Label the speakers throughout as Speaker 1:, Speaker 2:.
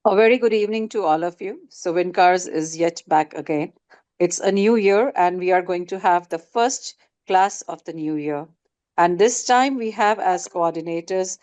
Speaker 1: A very good evening to all of you. So, WINCARS is yet back again. It's a new year, and we are going to have the first class of the new year. And this time, we have as coordinators,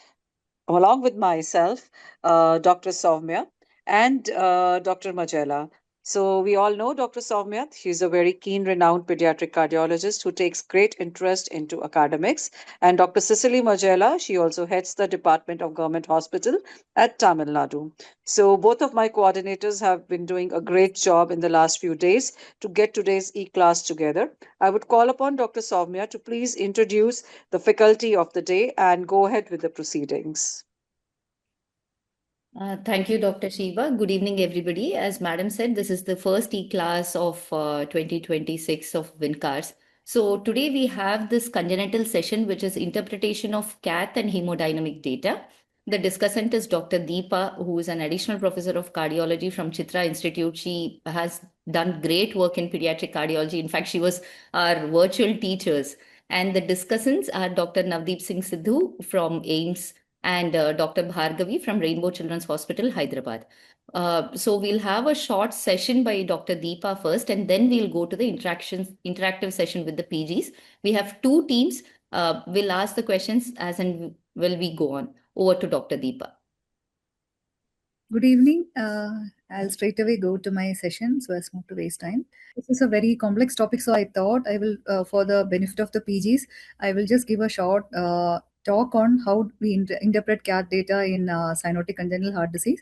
Speaker 1: along with myself, Dr. Soumya and Dr. Majella. So, we all know Dr. Soumya. She's a very keen, renowned pediatric cardiologist who takes great interest into academics. And Dr. Cicely Majella, she also heads the Department of Government Hospital at Tamil Nadu. So, both of my coordinators have been doing a great job in the last few days to get today's e class together. I would call upon Dr. Soumya to please introduce the faculty of the day and go ahead with the proceedings.
Speaker 2: Thank you, Dr. Shiva. Good evening, everybody. As Madam said, this is the first e-class of 2026 of WINCARS. So today we have this congenital session, which is interpretation of cath and hemodynamic data. The discussant is Dr. Deepa, who is an additional professor of cardiology from Chitra Institute. She has done great work in pediatric cardiology. In fact, she was our virtual teachers. And the discussants are Dr. Navdeep Singh Sidhu from AIMS and Dr. Bhargavi from Rainbow Children's Hospital, Hyderabad. So we'll have a short session by Dr. Deepa first, and then we'll go to the interactive session with the PGs. We have two teams. We'll ask the questions as and will we go on. Over to Dr. Deepa.
Speaker 3: Good evening. I'll straight away go to my session so as not to waste time. This is a very complex topic, so I thought I will, for the benefit of the PGs, I will just give a short talk on how we interpret cath data in cyanotic congenital heart disease,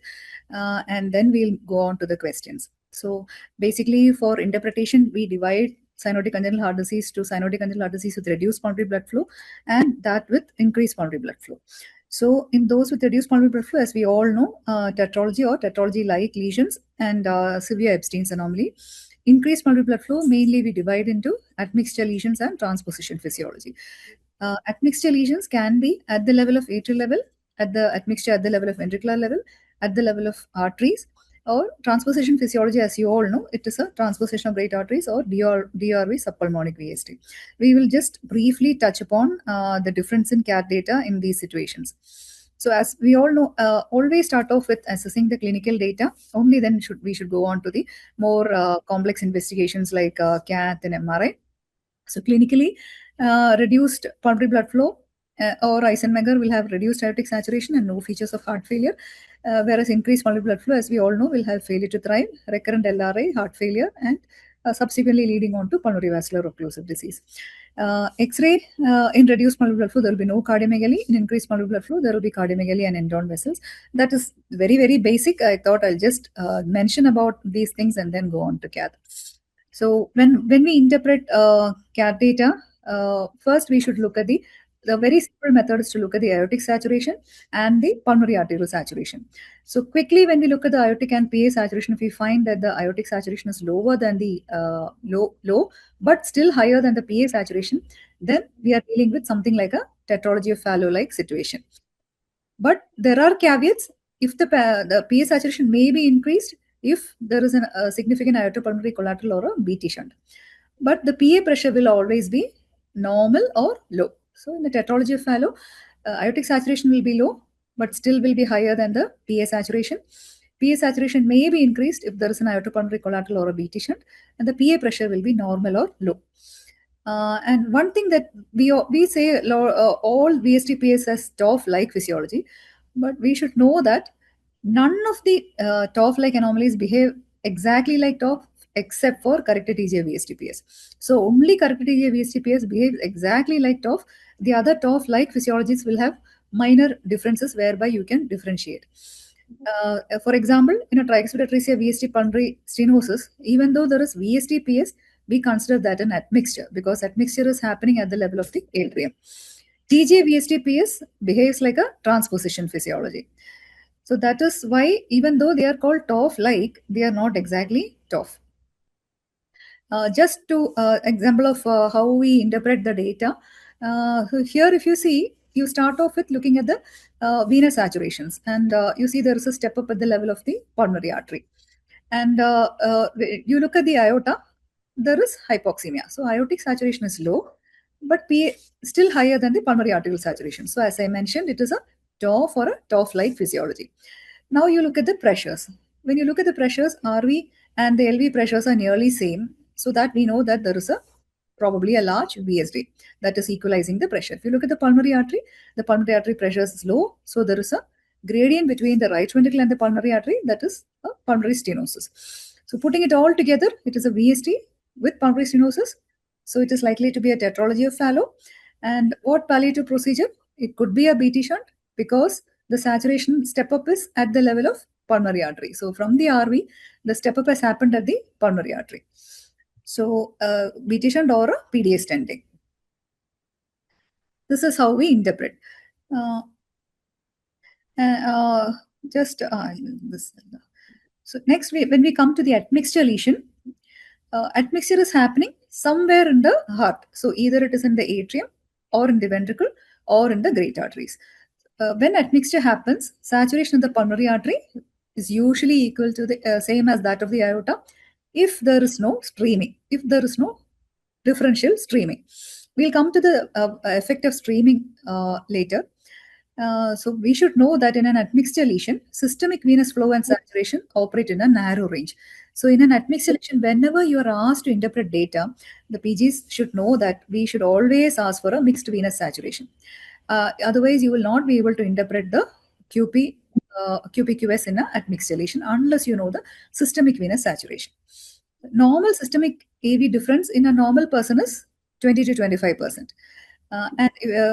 Speaker 3: and then we'll go on to the questions. So basically, for interpretation, we divide cyanotic congenital heart disease to cyanotic congenital heart disease with reduced pulmonary blood flow and that with increased pulmonary blood flow. So in those with reduced pulmonary blood flow, as we all know, tetralogy or tetralogy-like lesions and severe Epstein's anomaly. Increased pulmonary blood flow, mainly we divide into admixture lesions and transposition physiology. Admixture lesions can be at the level of atrial level, at the admixture at the level of ventricular level, at the level of arteries, or transposition physiology, as you all know, it is a transposition of great arteries or DRV subpulmonic VSD. We will just briefly touch upon the difference in cath data in these situations. So as we all know, always start off with assessing the clinical data. Only then we should go on to the more complex investigations like cath and MRI. So clinically, reduced pulmonary blood flow or Eisenmenger will have reduced aortic saturation and no features of heart failure, whereas increased pulmonary blood flow, as we all know, will have failure to thrive, recurrent LRI, heart failure, and subsequently leading on to pulmonary vascular occlusive disease. X-ray in reduced pulmonary blood flow, there will be no cardiomegaly. In increased pulmonary blood flow, there will be cardiomegaly and endon vessels. That is very, very basic. I thought I'll just mention about these things and then go on to cath. So when we interpret cath data, first we should look at the very simple method is to look at the aortic saturation and the pulmonary arterial saturation. So quickly, when we look at the aortic and PA saturation, if we find that the aortic saturation is lower than the low, but still higher than the PA saturation, then we are dealing with something like a tetralogy of Fallot-like situation. But there are caveats. If the PA saturation may be increased if there is a significant aortopulmonary collateral or a BT shunt. But the PA pressure will always be normal or low. So in the tetralogy of Fallot, aortic saturation will be low, but still will be higher than the PA saturation. PA saturation may be increased if there is an aortopulmonary collateral or a BT shunt, and the PA pressure will be normal or low. And one thing that we say all VSTPs as TOF-like physiology, but we should know that none of the TOF-like anomalies behave exactly like TOF except for corrected TGA VSTPs. So only corrected TGA VSTPs behave exactly like TOF. The other TOF-like physiologies will have minor differences whereby you can differentiate. For example, in a tricuspid atresia VST pulmonary stenosis, even though there is VSTPs, we consider that an admixture because admixture is happening at the level of the atrium. TGA VSTPs behaves like a transposition physiology. So that is why, even though they are called TOF-like, they are not exactly TOF. Just to example of how we interpret the data. Here, if you see, you start off with looking at the venous saturations, and you see there is a step up at the level of the pulmonary artery. And you look at the aorta, there is hypoxemia. So aortic saturation is low, but PA still higher than the pulmonary arterial saturation. So as I mentioned, it is a TOF or a TOF-like physiology. Now you look at the pressures. When you look at the pressures, RV and the LV pressures are nearly same, so that we know that there is a probably a large VSD that is equalizing the pressure. If you look at the pulmonary artery pressure is low, so there is a gradient between the right ventricle and the pulmonary artery, that is a pulmonary stenosis. So putting it all together, it is a VSD with pulmonary stenosis. So it is likely to be a tetralogy of Fallot. And what palliative procedure? It could be a BT shunt because the saturation step up is at the level of pulmonary artery. So from the RV, the step up has happened at the pulmonary artery. So BT shunt or a PDA stenting. This is how we interpret. Uh, uh, just this. So next, when we come to the admixture lesion, admixture is happening somewhere in the heart. So either it is in the atrium or in the ventricle or in the great arteries. When admixture happens, saturation of the pulmonary artery is usually equal to the same as that of the aorta if there is no streaming, if there is no differential streaming. We'll come to the effect of streaming later. So we should know that in an admixture lesion, systemic venous flow and saturation operate in a narrow range. So in an admixture lesion, whenever you are asked to interpret data, the PGs should know that we should always ask for a mixed venous saturation. Otherwise, you will not be able to interpret the QPQS in an admixture lesion unless you know the systemic venous saturation. Normal systemic AV difference in a normal person is 20 to 25%. And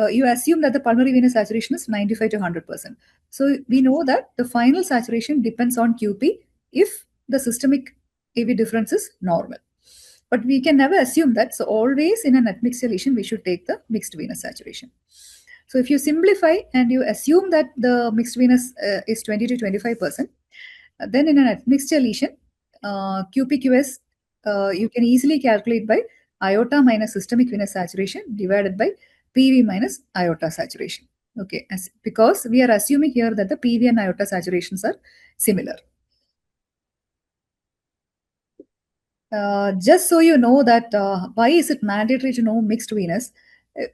Speaker 3: you assume that the pulmonary venous saturation is 95 to 100%. So we know that the final saturation depends on QP if the systemic AV difference is normal. But we can never assume that. So always in an admixture lesion, we should take the mixed venous saturation. So if you simplify and you assume that the mixed venous is 20 to 25%, then in an admixture lesion, QPQS you can easily calculate by iota minus systemic venous saturation divided by PV minus iota saturation. Okay, because we are assuming here that the PV and iota saturations are similar. Just so you know that why is it mandatory to know mixed venous?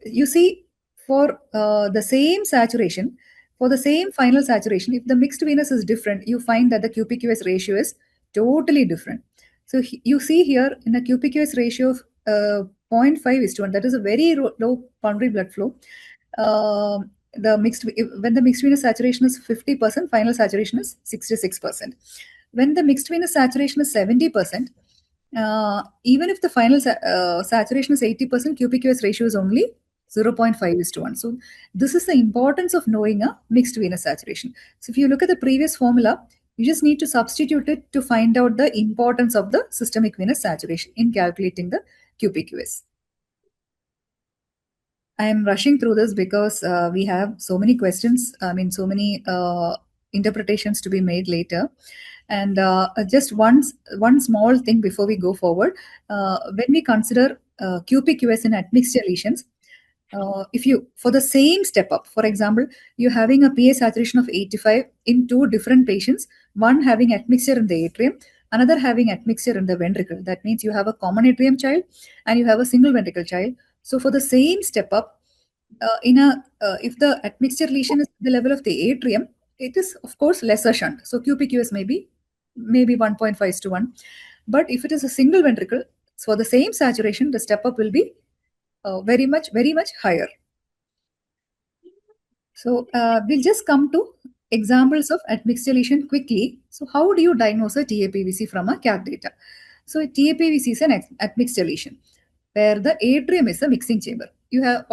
Speaker 3: You see, for the same saturation, for the same final saturation, if the mixed venous is different, you find that the QPQS ratio is totally different. So you see here in a QPQS ratio of 0.5:1, that is a very low pulmonary blood flow. When the mixed venous saturation is 50%, final saturation is 66%. When the mixed venous saturation is 70%, even if the final saturation is 80%, QPQS ratio is only 0.5:1. So this is the importance of knowing a mixed venous saturation. So if you look at the previous formula, you just need to substitute it to find out the importance of the systemic venous saturation in calculating the QPQS. I am rushing through this because we have so many questions, so many interpretations to be made later. And just one small thing before we go forward. When we consider QPQS in admixture lesions, if you, for the same step up, for example, you're having a PA saturation of 85 in two different patients, one having admixture in the atrium, another having admixture in the ventricle. That means you have a common atrium child and you have a single ventricle child. So for the same step up, if the admixture lesion is the level of the atrium, it is of course lesser shunt. So QPQS may be maybe 1.5:1. But if it is a single ventricle, for the same saturation, the step up will be very much higher. So we'll just come to examples of admixture lesion quickly. So how do you diagnose a TAPVC from a CAT data? So a TAPVC is an admixture lesion where the atrium is a mixing chamber. You have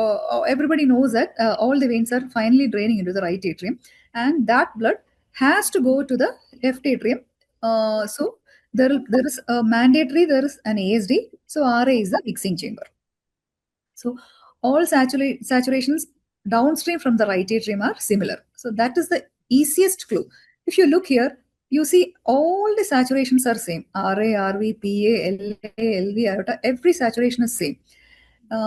Speaker 3: everybody knows that all the veins are finally draining into the right atrium, and that blood has to go to the left atrium. So there is a mandatory, there is an ASD. So RA is the mixing chamber. So all saturations downstream from the right atrium are similar. So that is the easiest clue. If you look here, you see all the saturations are same. RA, RV, PA, LA, LV, iota, every saturation is same.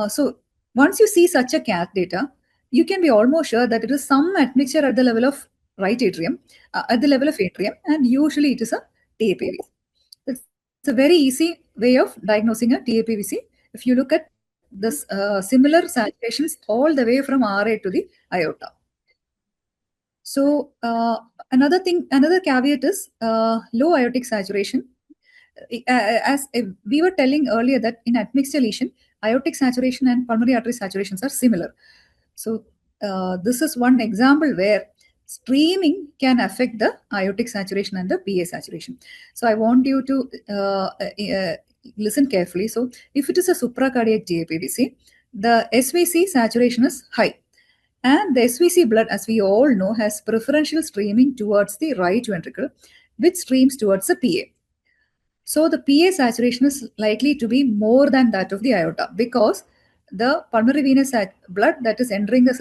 Speaker 3: So once you see such a CAT data, you can be almost sure that it is some admixture at the level of right atrium, at the level of atrium, and usually it is a TAPVC. It's a very easy way of diagnosing a TAPVC. If you look at this similar saturations all the way from RA to the iota. So another caveat is low aortic saturation. As we were telling earlier that in admixture lesion, aortic saturation and pulmonary artery saturations are similar. So this is one example where streaming can affect the aortic saturation and the PA saturation. So I want you to listen carefully. So if it is a supracardiac GAPVC, the SVC saturation is high. And the SVC blood, as we all know, has preferential streaming towards the right ventricle, which streams towards the PA. So the PA saturation is likely to be more than that of the aorta because the pulmonary venous blood that is entering the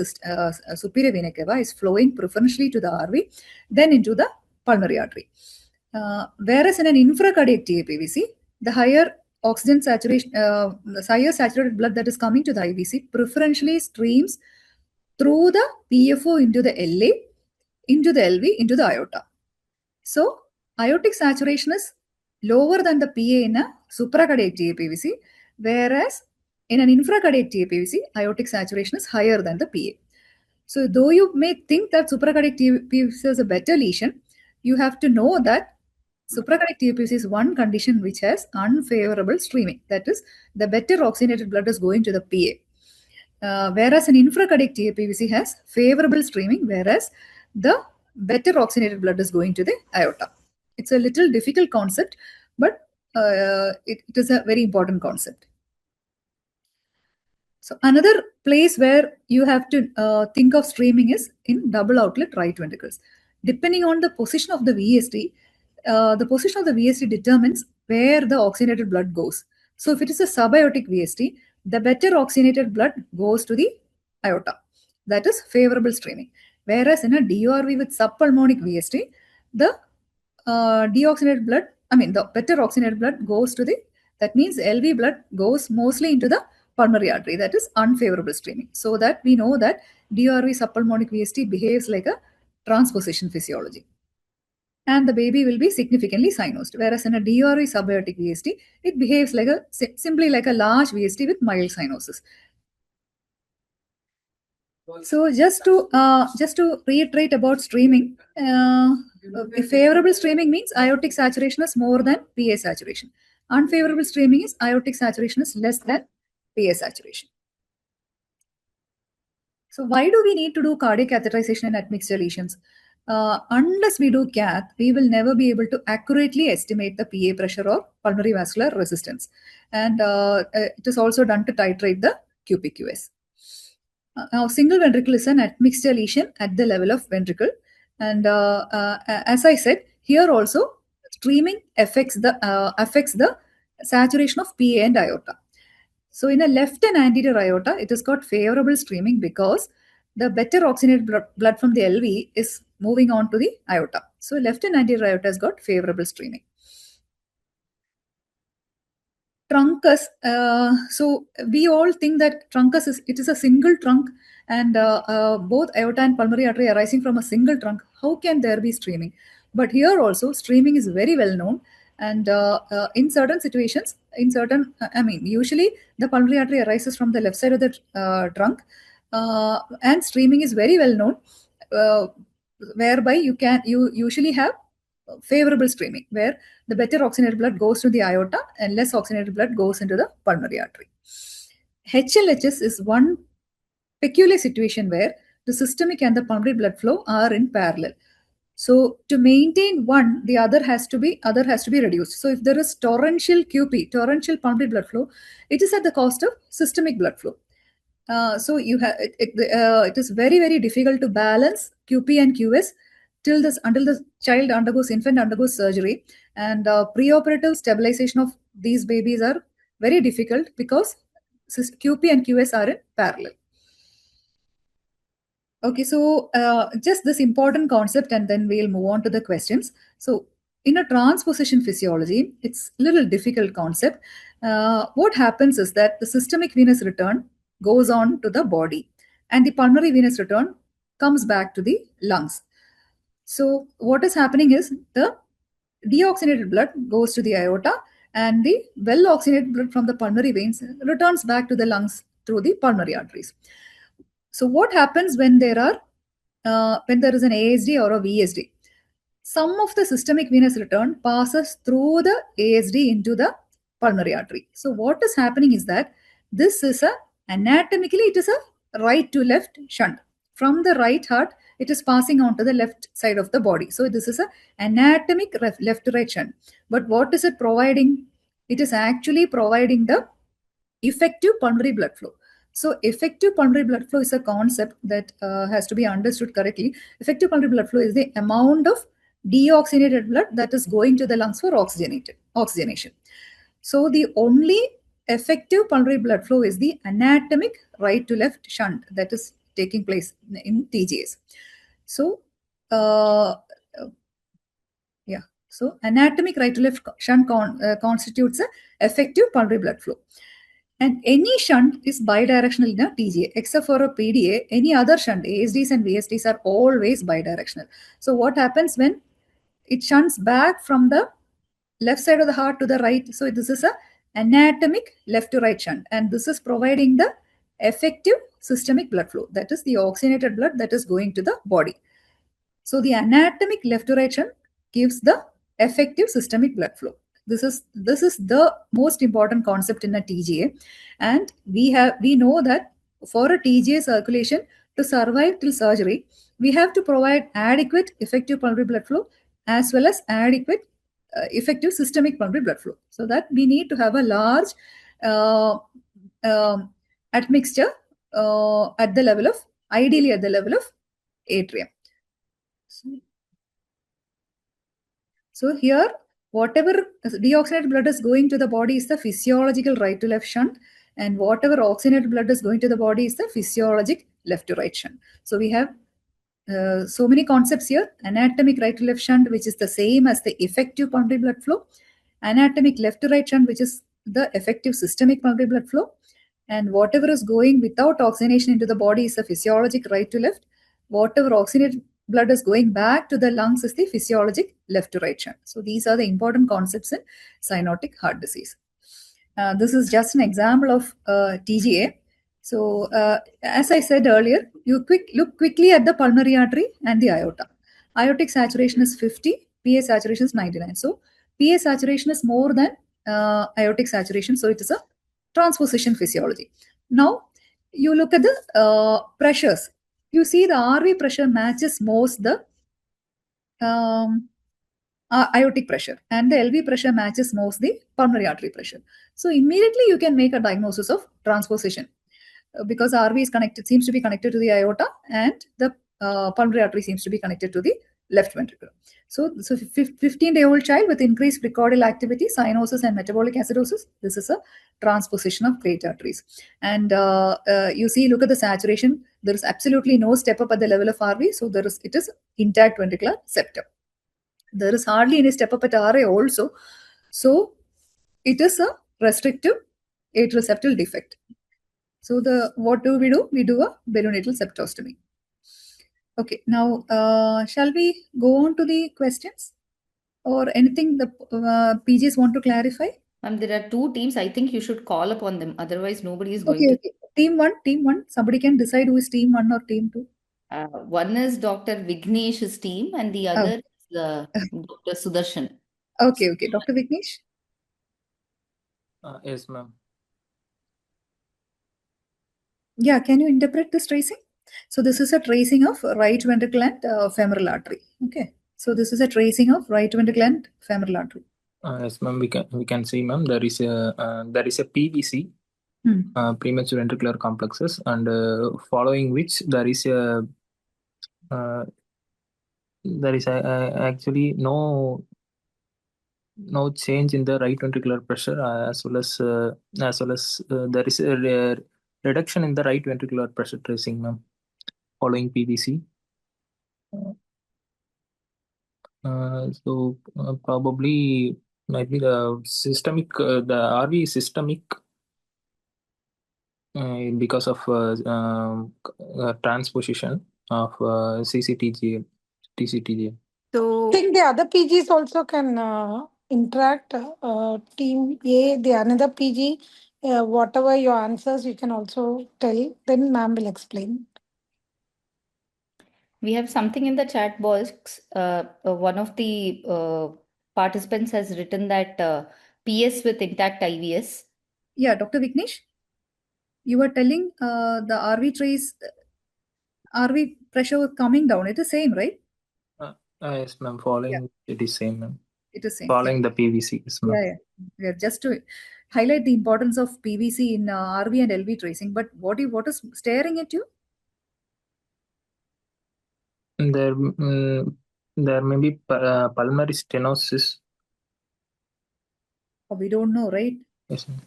Speaker 3: superior vena cava is flowing preferentially to the RV, then into the pulmonary artery. Whereas in an infracardiac TAPVC, the higher oxygen saturation, the higher saturated blood that is coming to the IVC preferentially streams through the PFO into the LA, into the LV, into the aorta. So aortic saturation is lower than the PA in a supracardiac TAPVC, whereas in an infracardiac TAPVC, aortic saturation is higher than the PA. So though you may think that supracardiac TAPVC is a better lesion, you have to know that supracardiac TAPVC is one condition which has unfavorable streaming. That is, the better oxygenated blood is going to the PA. Whereas an infracardiac TAPVC has favorable streaming, whereas the better oxygenated blood is going to the aorta. It's a little difficult concept, but it is a very important concept. So another place where you have to think of streaming is in double outlet right ventricles. Depending on the position of the VSD, the position of the VSD determines where the oxygenated blood goes. So if it is a subaortic VSD, the better oxygenated blood goes to the aorta. That is favorable streaming. Whereas in a DORV with subpulmonic VSD, the deoxygenated blood, the better oxygenated blood goes to the, that means LV blood goes mostly into the pulmonary artery. That is unfavorable streaming. So that we know that DORV subpulmonic VSD behaves like a transposition physiology. And the baby will be significantly cynosed. Whereas in a DORV subaortic VSD, it behaves like simply like a large VSD with mild cyanosis. So just to reiterate about streaming, favorable streaming means aortic saturation is more than PA saturation. Unfavorable streaming is aortic saturation is less than PA saturation. So why do we need to do cardiac catheterization in admixture lesions? Unless we do cath, we will never be able to accurately estimate the PA pressure or pulmonary vascular resistance. And it is also done to titrate the QPQS. Now, single ventricle is an admixture lesion at the level of ventricle. And as I said, here also streaming affects the saturation of PA and aorta. So in a left and anterior aorta, it has got favorable streaming because the better oxygenated blood from the LV is moving on to the aorta. So left and anterior aorta has got favorable streaming. Truncus, so we all think that truncus is a single trunk, and both aorta and pulmonary artery arising from a single trunk. How can there be streaming? But here also streaming is very well known, and in certain situations, usually the pulmonary artery arises from the left side of the trunk, and streaming is very well known, whereby you usually have favorable streaming, where the better oxygenated blood goes to the aorta and less oxygenated blood goes into the pulmonary artery. HLHS is one peculiar situation where the systemic and the pulmonary blood flow are in parallel. So to maintain one, the other has to be reduced. So if there is torrential QP, torrential pulmonary blood flow, it is at the cost of systemic blood flow. So you have it is very, very difficult to balance QP and QS until the infant undergoes surgery, and preoperative stabilization of these babies are very difficult because QP and QS are in parallel. Okay, so just this important concept, and then we'll move on to the questions. So in a transposition physiology, it's a little difficult concept. What happens is that the systemic venous return goes on to the body, and the pulmonary venous return comes back to the lungs. So what is happening is the deoxygenated blood goes to the aorta, and the well-oxygenated blood from the pulmonary veins returns back to the lungs through the pulmonary arteries. So what happens when there are when there is an ASD or a VSD, some of the systemic venous return passes through the ASD into the pulmonary artery. So what is happening is that this is anatomically it is a right to left shunt. From the right heart, it is passing on to the left side of the body. So this is a anatomic left to right shunt. But what is it providing? It is actually providing the effective pulmonary blood flow. So effective pulmonary blood flow is a concept that has to be understood correctly. Effective pulmonary blood flow is the amount of deoxygenated blood that is going to the lungs for oxygenation. So the only effective pulmonary blood flow is the anatomic right to left shunt that is taking place in TGAs. So yeah, so anatomic right to left shunt constitutes a effective pulmonary blood flow. And any shunt is bidirectional in a TGA, except for a PDA. Any other shunt, ASDs and VSDs, are always bidirectional. So what happens when it shunts back from the left side of the heart to the right? So this is a anatomic left to right shunt, and this is providing the effective systemic blood flow. That is the oxygenated blood that is going to the body. So the anatomic left to right shunt gives the effective systemic blood flow. This is the most important concept in a TGA, and we know that for a TGA circulation to survive till surgery, we have to provide adequate effective pulmonary blood flow as well as adequate effective systemic pulmonary blood flow. So that we need to have a large uh, admixture at the level of, ideally at the level of atrium. So here, whatever deoxygenated blood is going to the body is the physiological right to left shunt, and whatever oxygenated blood is going to the body is the physiologic left to right shunt. So we have so many concepts here: anatomic right to left shunt, which is the same as the effective pulmonary blood flow; anatomic left to right shunt, which is the effective systemic pulmonary blood flow; and whatever is going without oxygenation into the body is the physiologic right to left. Whatever oxygenated blood is going back to the lungs is the physiologic left to right shunt. So these are the important concepts in cyanotic heart disease. This is just an example of TGA. So as I said earlier, you look quickly at the pulmonary artery and the aorta. Aortic saturation is 50, PA saturation is 99. So PA saturation is more than aortic saturation. So it is a transposition physiology. Now you look at the pressures. You see the RV pressure matches most the aortic pressure, and the LV pressure matches most the pulmonary artery pressure. So immediately you can make a diagnosis of transposition because RV is connected, seems to be connected to the aorta, and the pulmonary artery seems to be connected to the left ventricle. So 15-day-old child with increased precordial activity, cyanosis, and metabolic acidosis. This is a transposition of great arteries. And you see, look at the saturation. There is absolutely no step up at the level of RV. So it is intact ventricular septum. There is hardly any step up at RA also. So it is a restrictive atrial septal defect. So what do? We do a balloon-atrial septostomy. Okay, now shall we go on to the questions or anything the PGs want to clarify?
Speaker 2: There are two teams. I think you should call upon them. Otherwise, nobody is going to.
Speaker 3: Okay. Team one. Somebody can decide who is team 1 or team 2.
Speaker 2: One is Dr. Vignesh's team, and the other is Dr. Sudarshan.
Speaker 3: Okay. Dr. Vignesh?
Speaker 4: Yes, ma'am.
Speaker 3: Yeah, can you interpret this tracing? So this is a tracing of right ventricle and femoral artery. Okay. So this is a tracing of right ventricle and femoral artery.
Speaker 4: Yes, ma'am. We can see, ma'am. There is a PVC, premature ventricular complexes, and following which there is actually no change in the right ventricular pressure, as well as there is a reduction in the right ventricular pressure tracing, ma'am, following PVC. So probably might be the systemic, the RV is systemic because of transposition of TCTG.
Speaker 5: So I think the other PGs also can interact. Team A, the another PG, whatever your answers, you can also tell. Then ma'am will explain.
Speaker 2: We have something in the chat box. One of the participants has written that PS with intact IVS.
Speaker 3: Yeah, Dr. Vignesh, you were telling the RV pressure was coming down. It is same, right?
Speaker 4: Yes, ma'am.
Speaker 3: Yeah,
Speaker 4: Following it is same, ma'am.
Speaker 3: it is same. Yeah.
Speaker 4: Following the PVC, yes, ma'am.
Speaker 3: Yeah. Just to highlight the importance of PVC in RV and LV tracing. But what is staring at you?
Speaker 4: There may be pulmonary stenosis.
Speaker 3: Oh, we don't know, right?
Speaker 4: Yes, ma'am.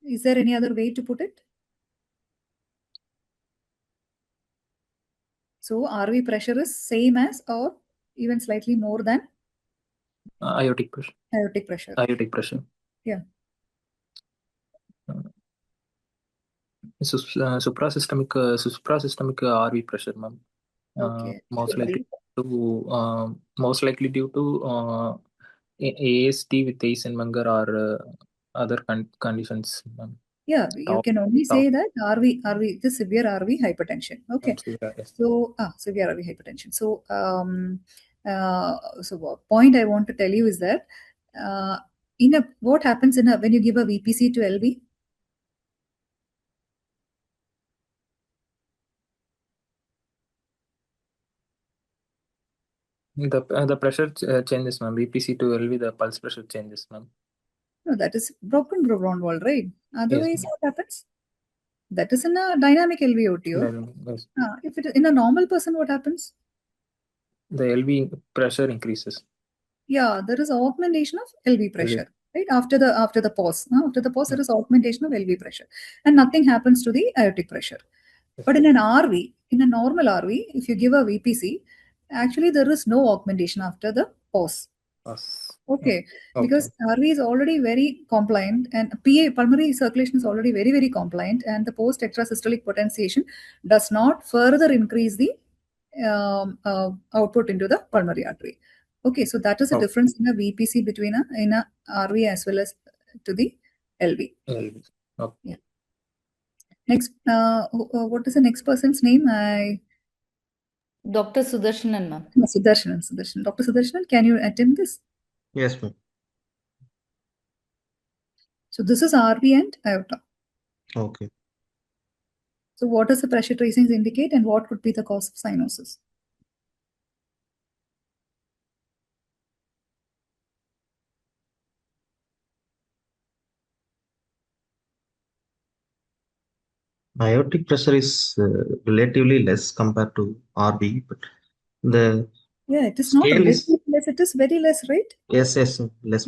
Speaker 3: Is there any other way to put it? So RV pressure is same as or even slightly more than
Speaker 4: Aortic pressure.
Speaker 3: aortic pressure.
Speaker 4: Aortic pressure.
Speaker 3: Yeah.
Speaker 4: Suprasystemic RV pressure, ma'am.
Speaker 3: Okay.
Speaker 4: Most likely due to ASD with Eisenmenger or other conditions, ma'am.
Speaker 3: Yeah, you can only say that RV, the severe RV hypertension. Okay. So severe RV hypertension. So what point I want to tell you is that what happens when you give a VPC to LV?
Speaker 4: The pressure changes, ma'am. VPC to LV, the pulse pressure changes, ma'am.
Speaker 3: No, that is broken ground wall, right? Otherwise,
Speaker 4: Yes,
Speaker 3: what happens? That is in a dynamic LVOTO.
Speaker 4: yes.
Speaker 3: If it is in a normal person, what happens?
Speaker 4: The LV pressure increases.
Speaker 3: Yeah, there is augmentation of LV pressure, right? After the pause. After the pause, there is augmentation of LV pressure, and nothing happens to the aortic pressure. But in an RV, in a normal RV, if you give a VPC, actually there is no augmentation after the pause. Okay, because RV is already very compliant, and PA pulmonary circulation is already very, very compliant, and the post extrasystolic potentiation does not further increase the output into the pulmonary artery. Okay, so that is the difference in a VPC between a RV as well as to the LV.
Speaker 4: Okay.
Speaker 3: Yeah. Next, what is the next person's name?
Speaker 2: Dr. Sudarshanan, ma'am.
Speaker 3: Sudarshanan. Dr. Sudarshanan, can you attempt this?
Speaker 6: Yes, ma'am.
Speaker 3: So this is RV and aorta.
Speaker 6: Okay.
Speaker 3: So what does the pressure tracings indicate, and what could be the cause of cyanosis?
Speaker 6: Aortic pressure is relatively less compared to RV, but the
Speaker 3: it is not relatively less. It is very less, right?
Speaker 6: Yes, less.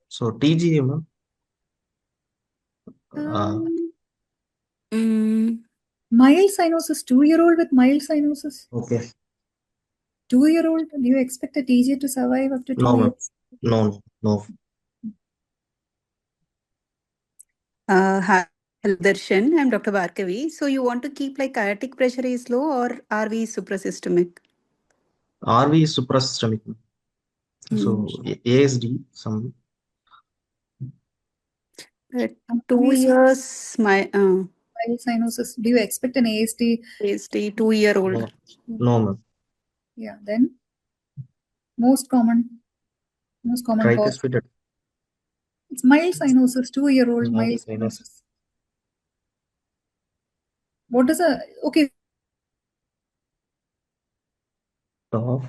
Speaker 6: So TG, ma'am.
Speaker 3: Mild cyanosis, 2-year-old with mild cyanosis.
Speaker 6: Okay.
Speaker 3: 2-year-old, do you expect a TG to survive up to 2 years?
Speaker 6: No.
Speaker 7: Hi, Darshan. I'm Dr. Bhargavi. So you want to keep like aortic pressure is low or RV is suprasystemic?
Speaker 6: RV is suprasystemic. So ASD, some.
Speaker 7: 2 years, mild
Speaker 3: cyanosis. Do you expect an ASD?
Speaker 7: ASD, 2-year-old.
Speaker 6: No, ma'am.
Speaker 3: Yeah, then most common cause. It's mild cyanosis, 2-year-old mild cyanosis. What is okay?
Speaker 7: So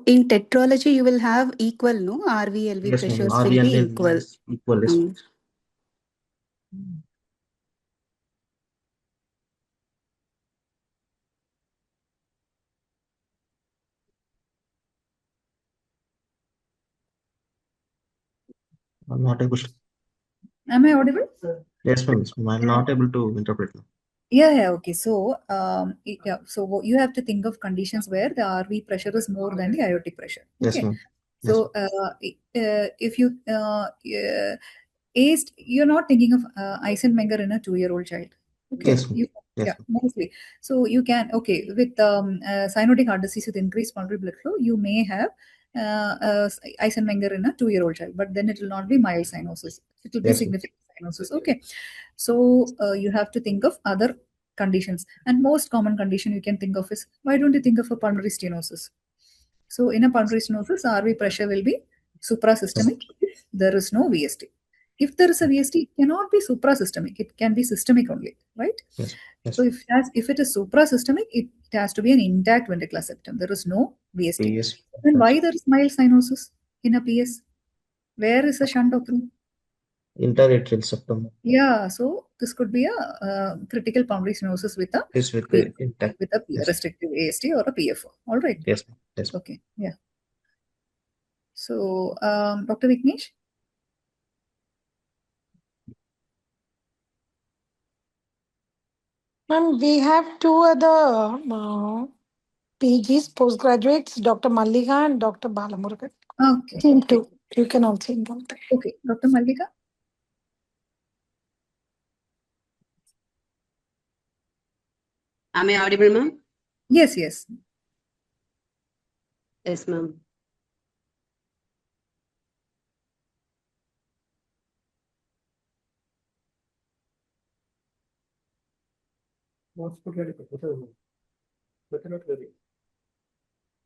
Speaker 7: in tetralogy, you will have equal, no? RV, LV
Speaker 6: Yes,
Speaker 7: pressures
Speaker 6: RV
Speaker 7: will be
Speaker 6: and
Speaker 7: equal.
Speaker 6: Equal. I'm not able to.
Speaker 3: Am I audible?
Speaker 6: Yes, ma'am. I'm not able to interpret now.
Speaker 3: Yeah, okay. So, so you have to think of conditions where the RV pressure is more than the aortic pressure. Okay.
Speaker 6: Yes, ma'am.
Speaker 3: So, if you you're not thinking of Eisenmenger in a 2-year-old child. Okay.
Speaker 6: Yes,
Speaker 3: mostly. So you can with cyanotic heart disease with increased pulmonary blood flow, you may have Eisenmenger in a 2-year-old child, but then it will not be mild cyanosis. It will be
Speaker 6: Yes,
Speaker 3: significant cyanosis. Okay. So you have to think of other conditions. And most common condition you can think of is, why don't you think of a pulmonary stenosis? So in a pulmonary stenosis, RV pressure will be suprasystemic if there is no VST. If there is a VST, it cannot be suprasystemic. It can be systemic only, right?
Speaker 6: yes, yes.
Speaker 3: So if it is suprasystemic, it has to be an intact ventricular septum. There is no VST.
Speaker 6: PS.
Speaker 3: Then why there is mild cyanosis in a PS? Where is the shunt occurring?
Speaker 6: Interatrial septum
Speaker 3: Yeah, so this could be a critical pulmonary stenosis with a
Speaker 6: is with the intact.
Speaker 3: with a
Speaker 6: Yes.
Speaker 3: restrictive AST or a PFO. All right.
Speaker 6: Yes, yes.
Speaker 3: Okay. Yeah. So, Dr. Vignesh?
Speaker 5: Ma'am, we have two other PGs, postgraduates, Dr. Mallika and Dr. Balamurugan.
Speaker 3: Okay.
Speaker 5: Team two. You can also involve them.
Speaker 3: Okay. Dr. Mallika?
Speaker 8: Am I audible, ma'am?
Speaker 3: Yes, yes.
Speaker 8: Yes, ma'am.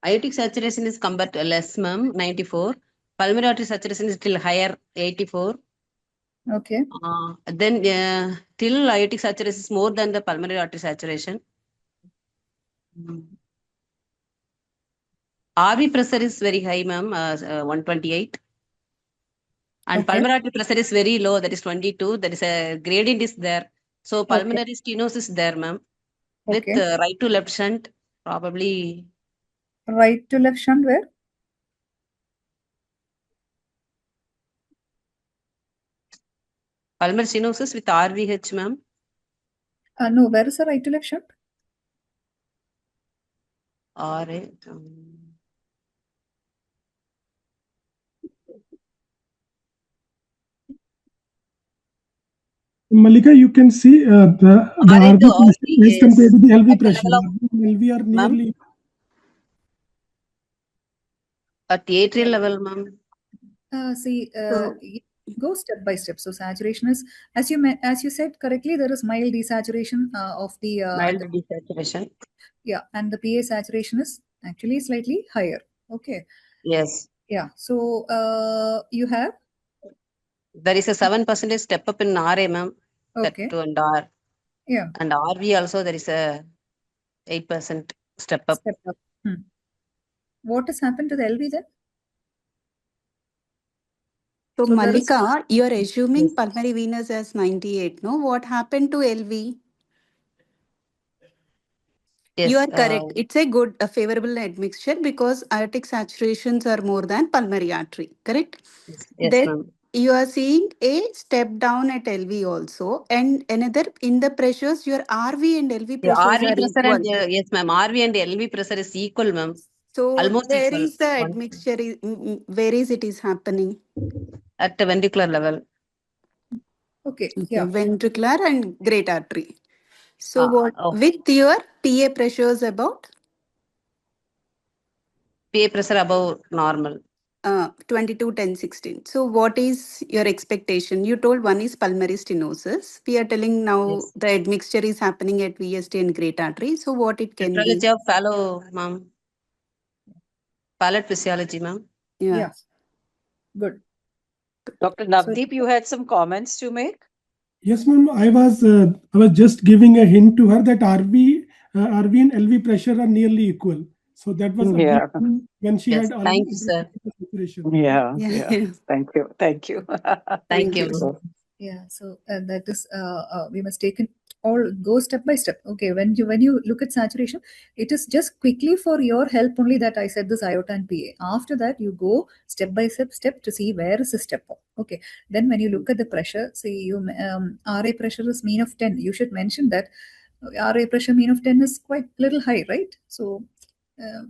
Speaker 8: Aortic saturation is compared to less, ma'am, 94. Pulmonary artery saturation is still higher, 84.
Speaker 3: Okay.
Speaker 8: Then till aortic saturation is more than the pulmonary artery saturation. RV pressure is very high, ma'am, 128. And
Speaker 3: Okay.
Speaker 8: pulmonary artery pressure is very low, that is 22. There is a gradient is there. So pulmonary stenosis is there, ma'am. With
Speaker 3: Okay.
Speaker 8: right to left shunt, probably.
Speaker 3: Right to left shunt where?
Speaker 8: Pulmonary stenosis with RVH, ma'am.
Speaker 3: No, where is the right to left shunt?
Speaker 9: Malika, you can see the RV pressure as compared to the LV
Speaker 8: at the
Speaker 9: pressure.
Speaker 8: level of,
Speaker 9: LV are nearly.
Speaker 8: At the atrial level, ma'am.
Speaker 3: See, go step by step. So saturation is, as you said correctly, there is mild desaturation of the
Speaker 8: Mild desaturation.
Speaker 3: Yeah, and the PA saturation is actually slightly higher. Okay.
Speaker 8: Yes.
Speaker 3: Yeah. So you have.
Speaker 8: There is a 7% step up in RA, ma'am.
Speaker 3: Okay.
Speaker 8: That and R.
Speaker 3: Yeah.
Speaker 8: And RV also there is a 8% step up.
Speaker 3: Step up. What has happened to the LV then?
Speaker 7: So,
Speaker 3: So
Speaker 7: Malika, you are assuming
Speaker 3: Yes.
Speaker 7: pulmonary venous as 98, no? What happened to LV?
Speaker 8: Yes.
Speaker 7: You are correct. It's a favorable admixture because aortic saturations are more than pulmonary artery, correct?
Speaker 8: Yes,
Speaker 7: Then
Speaker 8: ma'am.
Speaker 7: you are seeing a step down at LV also, and another in the pressures, your RV and LV
Speaker 8: Yeah,
Speaker 7: pressures
Speaker 8: RV
Speaker 7: are
Speaker 8: pressure
Speaker 7: equal.
Speaker 8: and yes, ma'am. RV and LV pressure is equal, ma'am.
Speaker 7: So
Speaker 8: almost
Speaker 7: where
Speaker 8: equal.
Speaker 7: is the admixture? Where is it is happening?
Speaker 8: At the ventricular level.
Speaker 3: Okay.
Speaker 7: Okay,
Speaker 3: Yeah.
Speaker 7: ventricular and great artery. So what with your PA pressures about?
Speaker 8: PA pressure above normal.
Speaker 7: 22, 10, 16. So what is your expectation? You told one is pulmonary stenosis. We are telling now the admixture is happening at VST and great artery. So what it can be?
Speaker 8: Nephrology of fellow, ma'am. Palate physiology, ma'am.
Speaker 3: Yeah. Good.
Speaker 1: Dr. Navdeep, you had some comments to make?
Speaker 9: Yes, ma'am. I was just giving a hint to her that RV and LV pressure are nearly equal. So that was when she had already.
Speaker 8: Thank you, sir.
Speaker 1: Yeah. Thank you. Thank you.
Speaker 8: Thank you.
Speaker 3: Yeah. So that is we must take go step by step. Okay. When you look at saturation, it is just quickly for your help only that I said this iota and PA. After that, you go step by step to see where is the step up. Okay. Then when you look at the pressure, see you RA pressure is mean of 10. You should mention that RA pressure mean of 10 is quite little high, right? So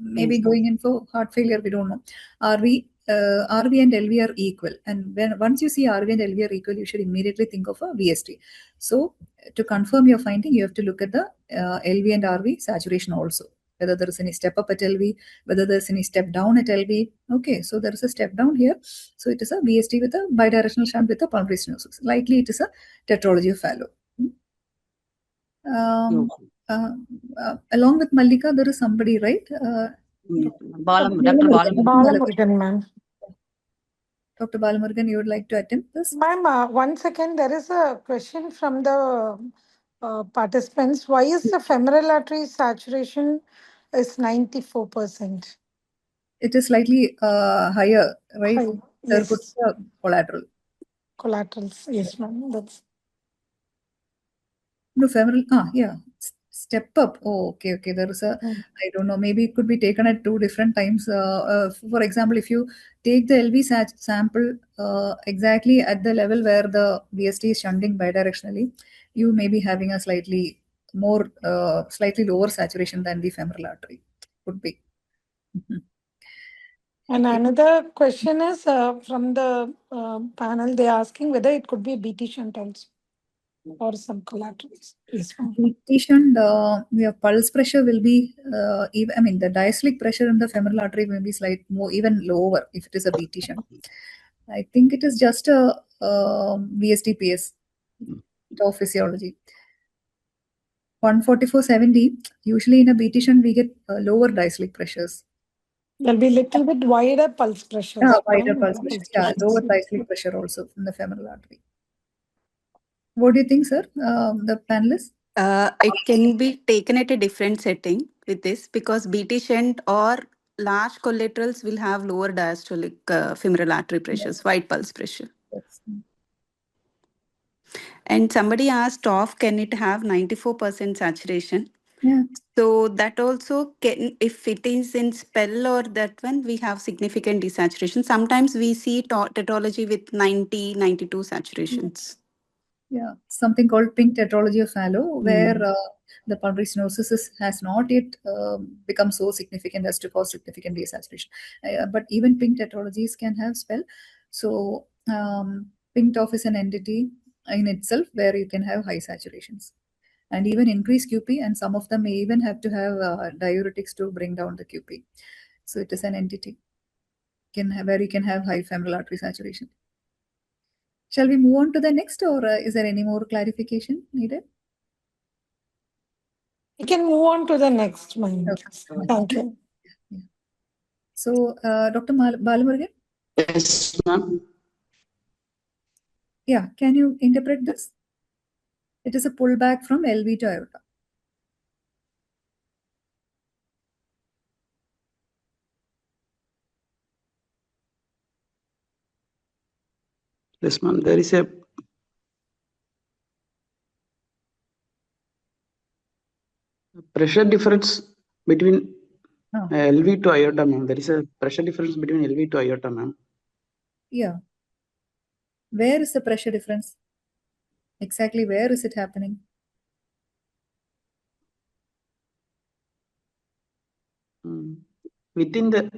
Speaker 3: maybe going in for heart failure, we don't know. RV and LV are equal, and once you see RV and LV are equal, you should immediately think of a VST. So to confirm your finding, you have to look at the LV and RV saturation also. whether there is any step up at LV, whether there is any step down at LV. Okay, so there is a step down here. So it is a VST with a bidirectional shunt with a pulmonary stenosis. Likely it is a tetralogy of Fallot. Along with Mallika, there is somebody, right?
Speaker 8: Dr.
Speaker 5: Balamurugan, ma'am.
Speaker 3: Dr. Balamurugan, you would like to attempt this?
Speaker 5: Ma'am, 1 second. There is a question from the participants. Why is the femoral artery saturation is 94%?
Speaker 3: It is slightly higher, right?
Speaker 5: High,
Speaker 3: There
Speaker 5: yes.
Speaker 3: could be a collateral.
Speaker 5: Collaterals, yes, ma'am. That's
Speaker 3: No, femoral. Yeah. Step up. Oh, okay. There is a, I don't know, maybe it could be taken at 2 different times. For example, if you take the LV sample exactly at the level where the VST is shunting bidirectionally, you may be having a slightly lower saturation than the femoral artery. Could be.
Speaker 5: And another question is from the panel, they're asking whether it could be a BT shunt also or some collaterals. Yes, ma'am.
Speaker 3: BT shunt, your pulse pressure will be, even, the diastolic pressure in the femoral artery will be even lower if it is a BT shunt. I think it is just a VST-PS, of physiology. 144/70, usually in a BT shunt, we get lower diastolic pressures.
Speaker 5: There'll be a little bit wider pulse pressure.
Speaker 3: Yeah, wider pulse pressure. Yeah, lower diastolic pressure also from the femoral artery. What do you think, sir, the panelists?
Speaker 7: It can be taken at a different setting with this because BT shunt or large collaterals will have lower diastolic femoral artery pressures, wide pulse pressure.
Speaker 3: Yes.
Speaker 7: And somebody asked off, can it have 94% saturation?
Speaker 3: Yeah.
Speaker 7: So that also can, if it is in spell or that one, we have significant desaturation. Sometimes we see tetralogy with 90, 92 saturations.
Speaker 3: Yeah, something called pink tetralogy of Fallot, where the pulmonary stenosis has not yet become so significant as to cause significant desaturation. But even pink tetralogies can have spell. So pink TOF is an entity in itself where you can have high saturations. And even increase QP, and some of them may even have to have diuretics to bring down the QP. So it is an entity where you can have high femoral artery saturation. Shall we move on to the next, or is there any more clarification needed?
Speaker 5: We can move on to the next one.
Speaker 3: Okay.
Speaker 5: Thank you.
Speaker 3: Yeah. So, Dr. Balamurugan?
Speaker 8: Yes, ma'am.
Speaker 3: Yeah, can you interpret this? It is a pullback from LV to aorta.
Speaker 8: Yes, ma'am. There is a pressure difference between LV to aorta, ma'am. There is a pressure difference between LV to aorta, ma'am.
Speaker 3: Yeah. Where is the pressure difference? Exactly where is it happening?
Speaker 8: Within the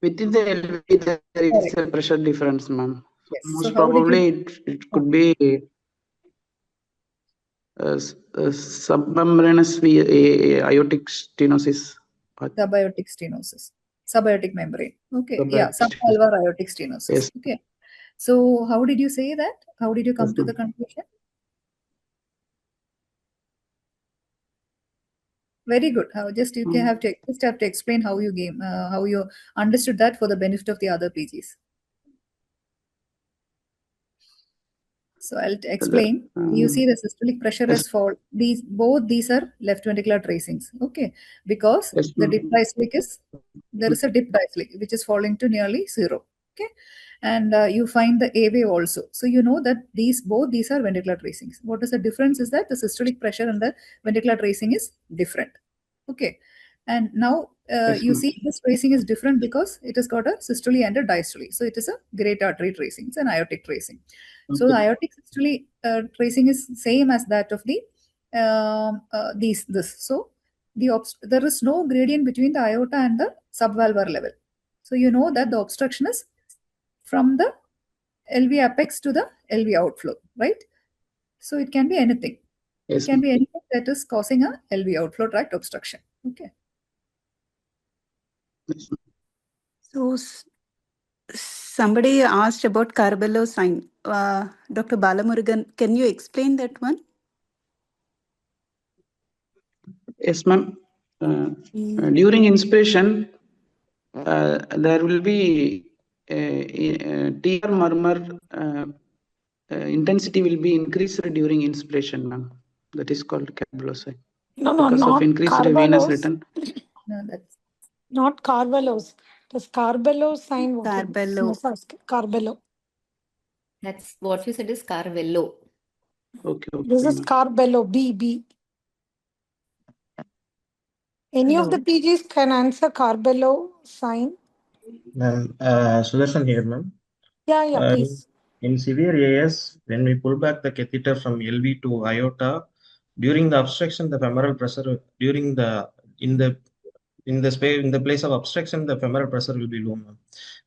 Speaker 8: LV, there is a pressure difference, ma'am.
Speaker 3: Yes.
Speaker 8: Most
Speaker 3: So
Speaker 8: probably it could be submembranous aortic stenosis.
Speaker 3: Subaortic stenosis. Subaortic membrane. Okay. Yeah, subvalvar aortic stenosis.
Speaker 8: Yes.
Speaker 3: Okay. So how did you say that? How did you come to the conclusion? Very good. You have to explain how you understood that for the benefit of the other PGs. So I'll explain. You see the systolic pressure is for both these are left ventricular tracings. Okay, because the dip diastolic there is a dip diastolic which is falling to nearly 0. Okay, and you find the A wave also. So you know that both these are ventricular tracings. What is the difference is that the systolic pressure and the ventricular tracing is different. Okay, and now you see this tracing is different because it has got a systole and a diastole. So it is a great artery tracing. It's an aortic tracing. Okay. So the aortic systole tracing is same as that of the this. So there is no gradient between the aorta and the subvalvar level. So you know that the obstruction is from the LV apex to the LV outflow, right? So it can be anything. Yes. It can be anything that is causing a LV outflow tract obstruction. Okay.
Speaker 7: So somebody asked about Carbello sign. Dr. Balamurugan, can you explain that one?
Speaker 10: Yes, ma'am. During inspiration, there will be TR murmur intensity will be increased during inspiration, ma'am. That is called Carbello sign.
Speaker 5: No,
Speaker 10: because
Speaker 5: not
Speaker 10: of increased venous
Speaker 5: Carvalho's.
Speaker 10: return.
Speaker 3: No, that's
Speaker 5: Not Carvalho's. Does Carbello sign what?
Speaker 7: Carbello.
Speaker 5: Carbello.
Speaker 2: That's what you said is Carvello.
Speaker 10: Okay.
Speaker 5: This is Carbello, B. Any of the PGs can answer Carbello sign?
Speaker 6: Ma'am, Sudarshan here, ma'am.
Speaker 5: Yeah, please.
Speaker 6: In severe AS, when we pull back the catheter from LV to aorta, during the obstruction, the femoral pressure in the place of obstruction, the femoral pressure will be low, ma'am.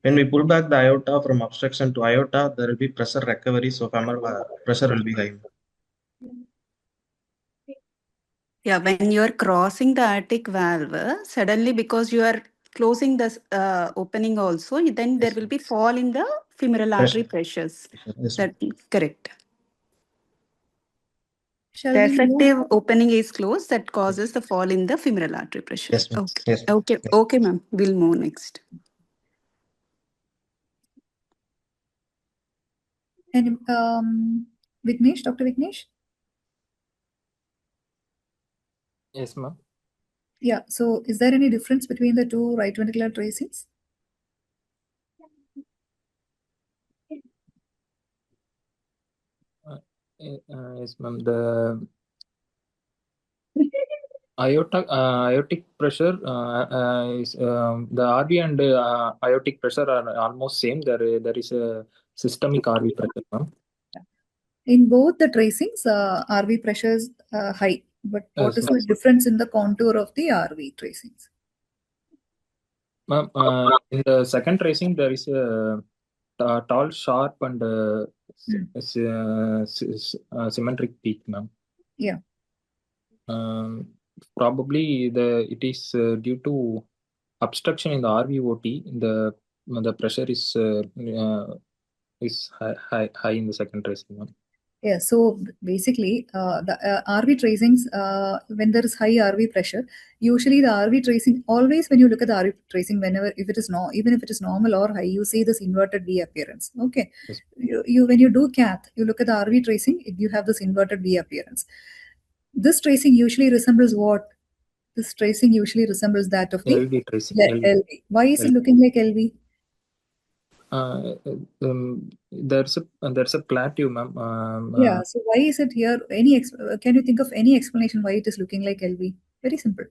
Speaker 6: When we pull back the aorta from obstruction to aorta, there will be pressure recovery, so femoral pressure will be high.
Speaker 7: Yeah, when you are crossing the aortic valve, suddenly because you are closing the opening also, then there will be fall in the femoral artery pressures.
Speaker 6: Yes,
Speaker 7: That is correct.
Speaker 3: Shall
Speaker 7: The
Speaker 3: we move?
Speaker 7: effective opening is closed, that causes the fall in the femoral artery pressure.
Speaker 6: Yes, ma'am.
Speaker 7: Okay.
Speaker 6: Yes.
Speaker 7: Okay, ma'am. We'll move next.
Speaker 3: And Vignesh, Dr. Vignesh?
Speaker 4: Yes, ma'am.
Speaker 3: Yeah, so is there any difference between the two right ventricular tracings?
Speaker 4: Yes, ma'am. The aortic pressure is the RV and aortic pressure are almost same. There is a systemic RV pressure, ma'am.
Speaker 3: In both the tracings, RV pressure is high. But what is the difference in the contour of the RV tracings?
Speaker 4: Ma'am, in the second tracing, there is a tall, sharp, and symmetric peak, ma'am.
Speaker 3: Yeah.
Speaker 4: Probably it is due to obstruction in the RVOT. The pressure is high in the second tracing, ma'am.
Speaker 3: Yeah, so basically, the RV tracings, when there is high RV pressure, usually the RV tracing, always when you look at the RV tracing, even if it is normal or high, you see this inverted V appearance. Okay,
Speaker 4: yes.
Speaker 3: You when you do cath, you look at the RV tracing, you have this inverted V appearance. This tracing usually resembles what? This tracing usually resembles that of the
Speaker 4: LV tracing.
Speaker 3: LV. Why is it looking like LV?
Speaker 4: There's a plateau, ma'am.
Speaker 3: Yeah, so why is it here? Can you think of any explanation why it is looking like LV? Very simple.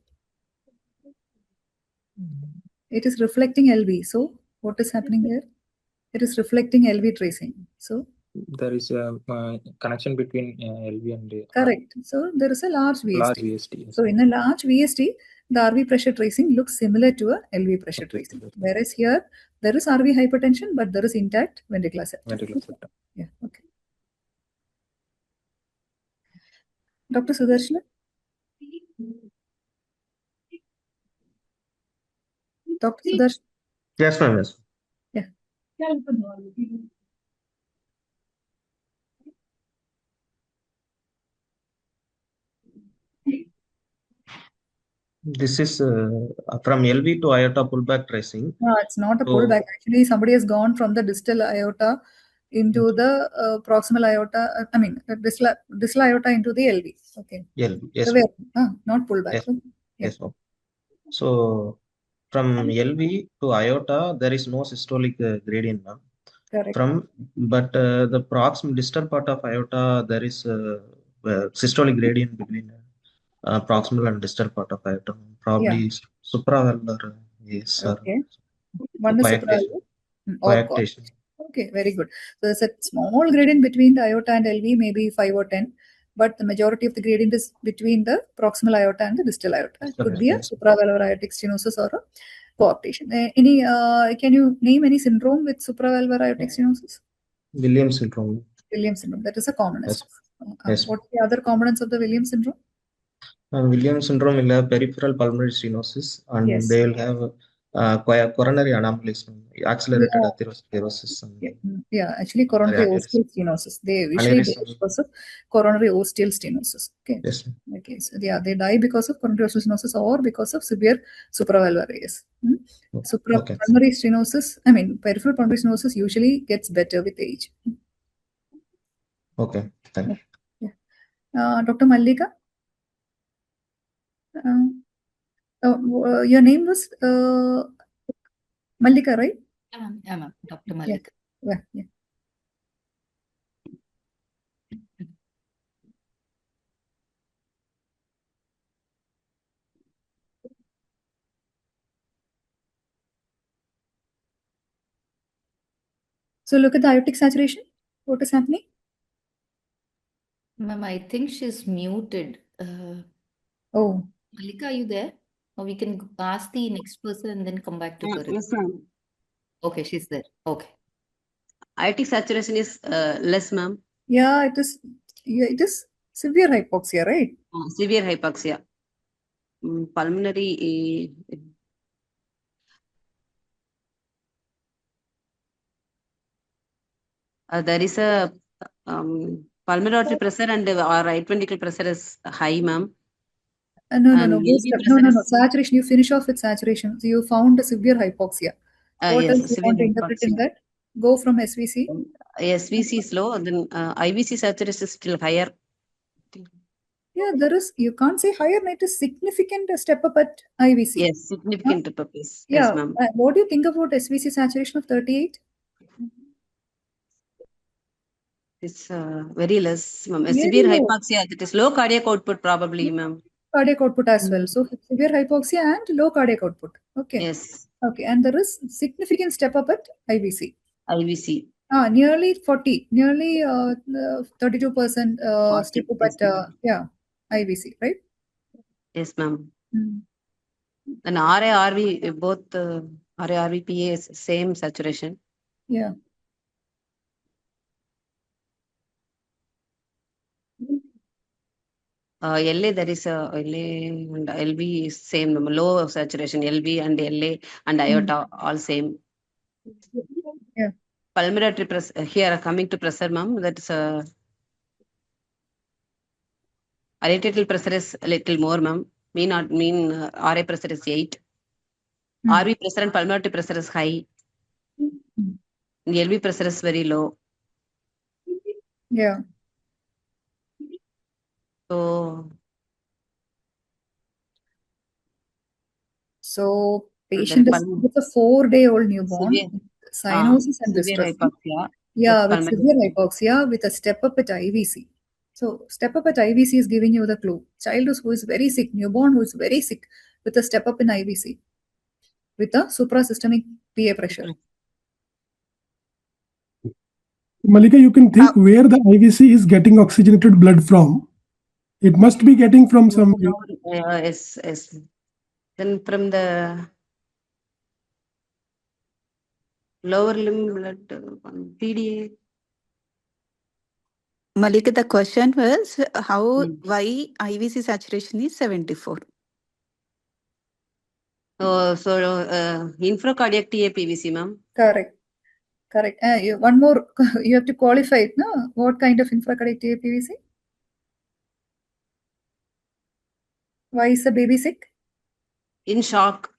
Speaker 3: It is reflecting LV. So what is happening there? It is reflecting LV tracing. So
Speaker 4: there is a connection between LV and
Speaker 3: correct. So there is a large VST.
Speaker 4: Large VST, yes.
Speaker 3: So in a large VST, the RV pressure tracing looks similar to a LV pressure tracing. Whereas here, there is RV hypertension, but there is intact ventricular septum. Yeah, okay. Dr. Sudarshan? Dr. Sudarshan?
Speaker 6: Yes, ma'am. Yes.
Speaker 3: Yeah.
Speaker 6: This is from LV to aorta pullback tracing.
Speaker 3: No, it's not a pullback. Actually, somebody has gone from the distal aorta into the proximal aorta. Distal aorta into the LV. Okay.
Speaker 6: LV, yes.
Speaker 3: Not pullback.
Speaker 6: Yes.
Speaker 3: Okay. Yeah.
Speaker 6: Yes. So from LV to aorta, there is no systolic gradient, ma'am.
Speaker 3: Correct.
Speaker 6: But the proximal distal part of aorta, there is a systolic gradient between proximal and distal part of aorta. Probably supravalvular. Yes.
Speaker 3: Okay. One is supravalvular or coarctation. Okay, very good. So there's a small gradient between the aorta and LV, maybe 5 or 10, but the majority of the gradient is between the proximal aorta and the distal aorta. It could be a supravalvular aortic stenosis or a coarctation. Can you name any syndrome with supravalvular aortic stenosis?
Speaker 6: Williams syndrome.
Speaker 3: Williams syndrome. That is a commonest.
Speaker 6: Yes.
Speaker 3: What are the other components of the Williams syndrome?
Speaker 6: Williams syndrome will have peripheral pulmonary stenosis, and they will have coronary anomalies, accelerated atherosclerosis.
Speaker 3: Actually coronary ostial stenosis. They usually die because of coronary ostial stenosis. Okay.
Speaker 6: Yes.
Speaker 3: Okay. So they die because of coronary ostial stenosis or because of severe supravalvular AS. Pulmonary stenosis, peripheral pulmonary stenosis usually gets better with age.
Speaker 6: Okay. Thank you.
Speaker 3: Yeah. Dr. Mallika? Your name was Mallika, right?
Speaker 2: Yeah, Dr. Mallika.
Speaker 3: Yeah. So look at the aortic saturation. What is happening?
Speaker 2: Ma'am, I think she's muted.
Speaker 3: Oh.
Speaker 2: Mallika, are you there? Or we can ask the next person and then come back to her.
Speaker 8: Yes, ma'am.
Speaker 2: Okay, she's there. Okay.
Speaker 8: Aortic saturation is less, ma'am.
Speaker 3: Yeah, it is severe hypoxia, right?
Speaker 8: Severe hypoxia. Pulmonary. There is a pulmonary artery pressure and our right ventricle pressure is high, ma'am.
Speaker 3: No. Saturation. You finish off with saturation. So you found a severe hypoxia. What else you want to interpret in that? Go from SVC.
Speaker 8: SVC is low, then IVC saturation is still higher.
Speaker 3: Yeah, there is. You can't say higher. It is significant step up at IVC.
Speaker 8: Yes, significant step up. Yes, ma'am.
Speaker 3: What do you think about SVC saturation of 38?
Speaker 8: It's very less, ma'am. Severe hypoxia. That is low cardiac output, probably, ma'am.
Speaker 3: Cardiac output as well. So severe hypoxia and low cardiac output. Okay.
Speaker 8: Yes.
Speaker 3: Okay, and there is significant step up at IVC.
Speaker 8: IVC.
Speaker 3: Nearly 40, nearly 32% step up at IVC, right?
Speaker 8: Yes, ma'am. And RA, RV, both RA, RV, PA is same saturation.
Speaker 3: Yeah.
Speaker 8: LA, there is a LA and LV is same, low saturation, LV and LA and aorta all same.
Speaker 3: Yeah.
Speaker 8: Pulmonary artery pressure, here coming to pressure, ma'am, that is arterial pressure is a little more, ma'am. Mean RA pressure is 8. RV pressure and pulmonary artery pressure is high. LV pressure is very low.
Speaker 3: Yeah. So patient with a 4-day-old newborn, cyanosis and distress. Yeah, with severe hypoxia with a step up at IVC. So step up at IVC is giving you the clue. Child who is very sick, newborn who is very sick with a step up in IVC with a suprasystemic PA pressure.
Speaker 9: Mallika, you can think where the IVC is getting oxygenated blood from. It must be getting from somewhere.
Speaker 8: Yes. Then from the lower limb blood, PDA.
Speaker 7: Mallika, the question was why IVC saturation is 74?
Speaker 8: So infracardiac TA PVC, ma'am.
Speaker 3: Correct. One more, you have to qualify it, no? What kind of infracardiac TA PVC? Why is the baby sick?
Speaker 8: In shock.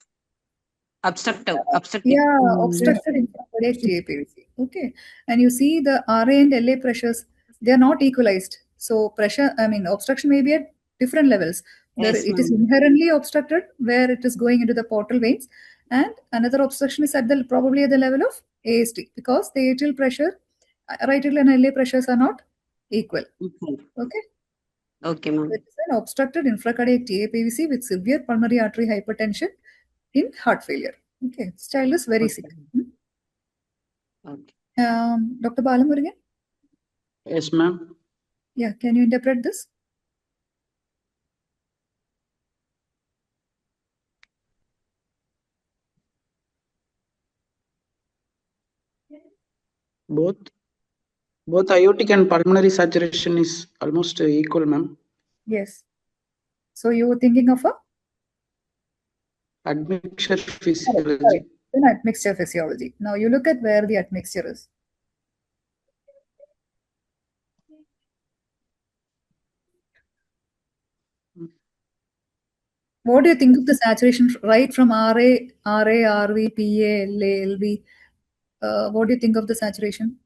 Speaker 8: Obstructive.
Speaker 3: Yeah, obstructed infracardiac TA PVC. Okay. And you see the RA and LA pressures, they are not equalized. So pressure, obstruction may be at different levels.
Speaker 8: Yes,
Speaker 3: it is inherently obstructed where it is going into the portal veins, and another obstruction is probably at the level of AST because the atrial pressure, right atrial and LA pressures are not equal.
Speaker 8: Okay, ma'am.
Speaker 3: It is an obstructed infracardiac TA PVC with severe pulmonary artery hypertension in heart failure. Okay, this child is very sick.
Speaker 8: Okay.
Speaker 3: Dr. Balamurigan?
Speaker 10: Yes, ma'am.
Speaker 3: Yeah, can you interpret this?
Speaker 10: Both aortic and pulmonary saturation is almost equal, ma'am.
Speaker 3: Yes. So you were thinking of a?
Speaker 10: Admixture physiology.
Speaker 3: Then admixture physiology. Now you look at where the admixture is. What do you think of the saturation right from RA, RV, PA, LA, LV? What do you think of the saturation?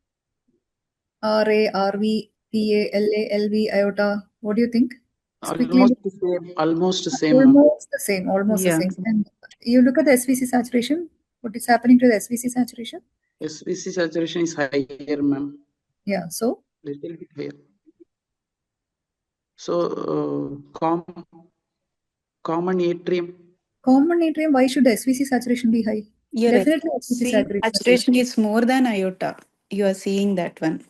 Speaker 3: RA, RV, PA, LA, LV, iota. What do you think?
Speaker 10: Almost the same. Almost the same.
Speaker 3: Almost the same. Almost the same. And you look at the SVC saturation. What is happening to the SVC saturation?
Speaker 10: SVC saturation is higher, ma'am.
Speaker 3: Yeah. So.
Speaker 10: Little bit higher. So common atrium.
Speaker 3: Common atrium. Why should the SVC saturation be high?
Speaker 7: Your
Speaker 3: Definitely
Speaker 7: SVC saturation is more than iota. You are seeing that one.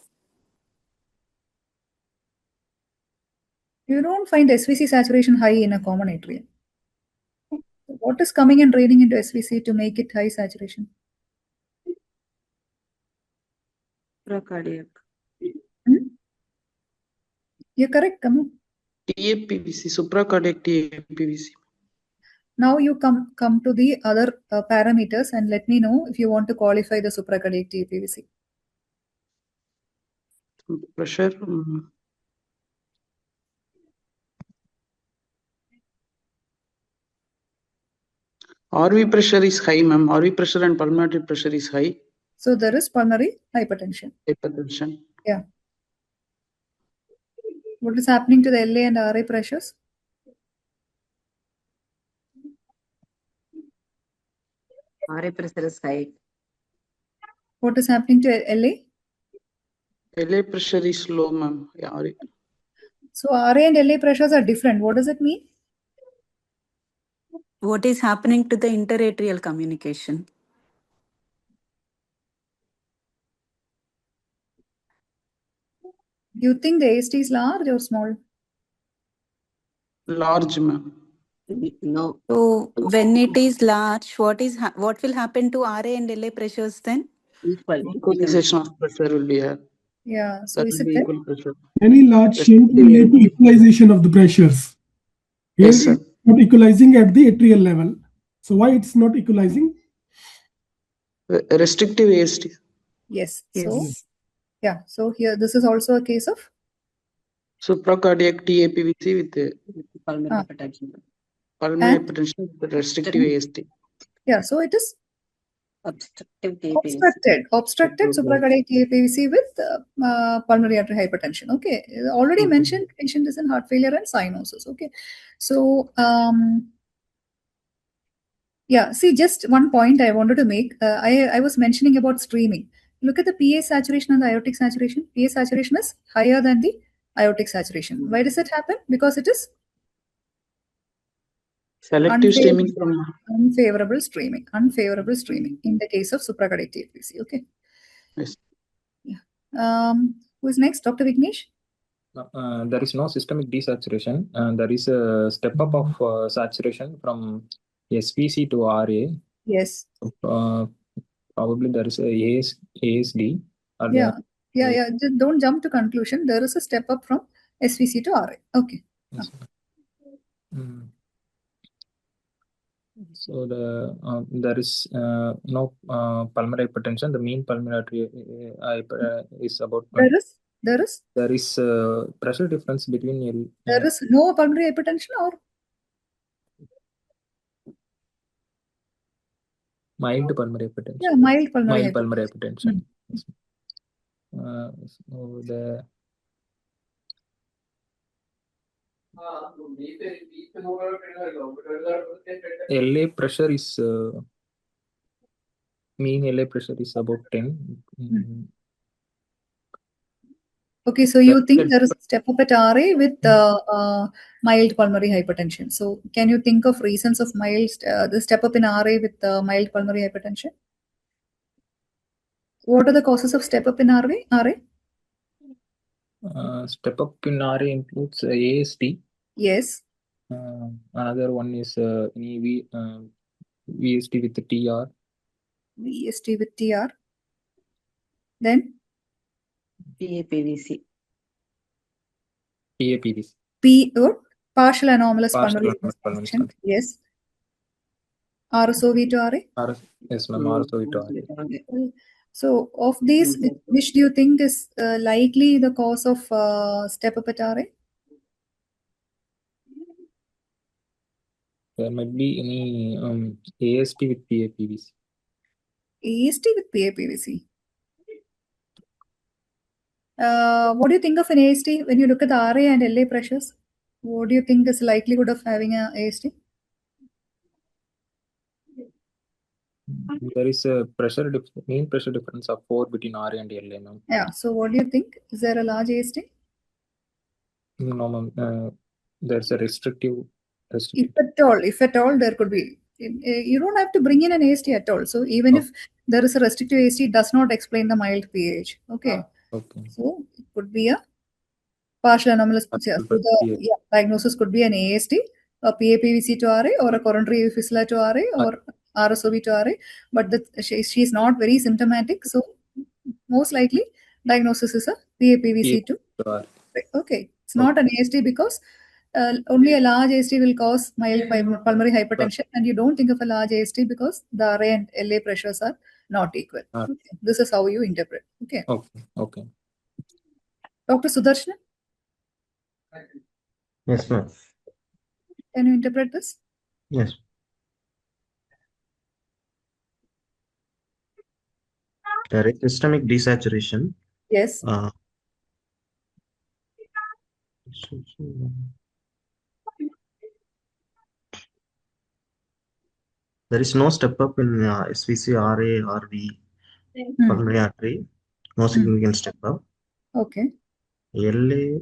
Speaker 3: You don't find SVC saturation high in a common atrium. What is coming and draining into SVC to make it high saturation?
Speaker 8: Supracardiac.
Speaker 3: You're correct. Come on.
Speaker 10: TAPVC, supracardiac TAPVC.
Speaker 3: Now you come to the other parameters and let me know if you want to qualify the supracardiac TAPVC.
Speaker 10: Pressure. RV pressure is high, ma'am. RV pressure and pulmonary pressure is high.
Speaker 3: So there is pulmonary hypertension.
Speaker 10: Hypertension.
Speaker 3: Yeah. What is happening to the LA and RA pressures?
Speaker 8: RA pressure is high.
Speaker 3: What is happening to LA?
Speaker 10: LA pressure is low, ma'am. Yeah, RA.
Speaker 3: So RA and LA pressures are different. What does it mean?
Speaker 7: What is happening to the interatrial communication?
Speaker 3: You think the AST is large or small?
Speaker 10: Large, ma'am.
Speaker 8: No.
Speaker 7: So when it is large, what will happen to RA and LA pressures then?
Speaker 8: Equal.
Speaker 10: Equalization of pressure will be here.
Speaker 3: Yeah. So
Speaker 10: That
Speaker 3: is
Speaker 10: will
Speaker 3: it
Speaker 10: be
Speaker 3: there?
Speaker 10: equal pressure.
Speaker 9: Any large change will lead to equalization of the pressures. Here
Speaker 10: Yes, sir.
Speaker 9: it's not equalizing at the atrial level. So why it's not equalizing?
Speaker 10: Restrictive AST.
Speaker 3: Yes.
Speaker 7: Yes.
Speaker 3: So yeah. So here this is also a case of
Speaker 10: Supracardiac TAPVC with
Speaker 8: Pulmonary hypertension.
Speaker 10: Pulmonary hypertension with restrictive AST.
Speaker 3: Yeah. So it is
Speaker 8: Obstructive TAPVC.
Speaker 3: Obstructed supracardiac TAPVC with pulmonary artery hypertension. Okay. Already mentioned patient is in heart failure and cyanosis. Okay. So yeah, see, just one point I wanted to make. I was mentioning about streaming. Look at the PA saturation and the aortic saturation. PA saturation is higher than the aortic saturation. Why does it happen? Because it is
Speaker 10: selective streaming from
Speaker 3: unfavorable streaming in the case of supracardiac TAPVC. Okay.
Speaker 10: Yes.
Speaker 3: Yeah. Who is next? Dr. Vignesh?
Speaker 4: There is no systemic desaturation. There is a step up of saturation from SVC to RA.
Speaker 3: Yes.
Speaker 4: Probably there is a ASD.
Speaker 3: Yeah. Just don't jump to conclusion. There is a step up from SVC to RA. Okay.
Speaker 4: Yes. So there is no pulmonary hypertension. The mean pulmonary is about 20. There is pressure difference between
Speaker 3: there is no pulmonary hypertension or
Speaker 4: mild pulmonary hypertension.
Speaker 3: Yeah, mild pulmonary
Speaker 4: hypertension. Yes. So the LA pressure is mean LA pressure is about 10.
Speaker 3: Okay, so you think there is a step up at RA with mild pulmonary hypertension. So can you think of reasons of the step up in RA with mild pulmonary hypertension? What are the causes of step up in RA?
Speaker 4: Step up in RA includes AST.
Speaker 3: Yes.
Speaker 4: Another one is VST with the TR.
Speaker 3: VST with TR. Then?
Speaker 8: PAPVC.
Speaker 3: Partial anomalous pulmonary hypertension. Yes. RSOV to RA?
Speaker 4: Yes, ma'am. RSOV to RA.
Speaker 3: So, of these, which do you think is likely the cause of step up at RA?
Speaker 4: There might be any AST with PAPVC.
Speaker 3: AST with PAPVC. What do you think of an AST when you look at the RA and LA pressures? What do you think is likelihood of having an AST?
Speaker 4: There is a mean pressure difference of 4 between RA and LA, ma'am.
Speaker 3: Yeah. So, what do you think? Is there a large AST?
Speaker 4: No, ma'am. There's a restrictive.
Speaker 3: If at all, there could be. You don't have to bring in an AST at all. So, even if there is a restrictive AST, it does not explain the mild pH. Okay.
Speaker 4: Okay.
Speaker 3: So, it could be a partial anomalous. So the diagnosis could be an AST, a PAPVC to RA, or a coronary fistula to RA, or RSOV to RA. But she is not very symptomatic. So, most likely, diagnosis is a PAPVC to RA. Okay. It's not an AST because only a large AST will cause mild pulmonary hypertension, and you don't think of a large AST because the RA and LA pressures are not equal. Okay. This is how you interpret. Okay.
Speaker 4: Okay.
Speaker 3: Dr. Sudarshan?
Speaker 6: Yes, ma'am.
Speaker 3: Can you interpret this?
Speaker 6: Yes. There is systemic desaturation.
Speaker 3: Yes.
Speaker 6: There is no step up in SVC, RA, RV, pulmonary artery. No significant step up.
Speaker 3: Okay.
Speaker 6: LA,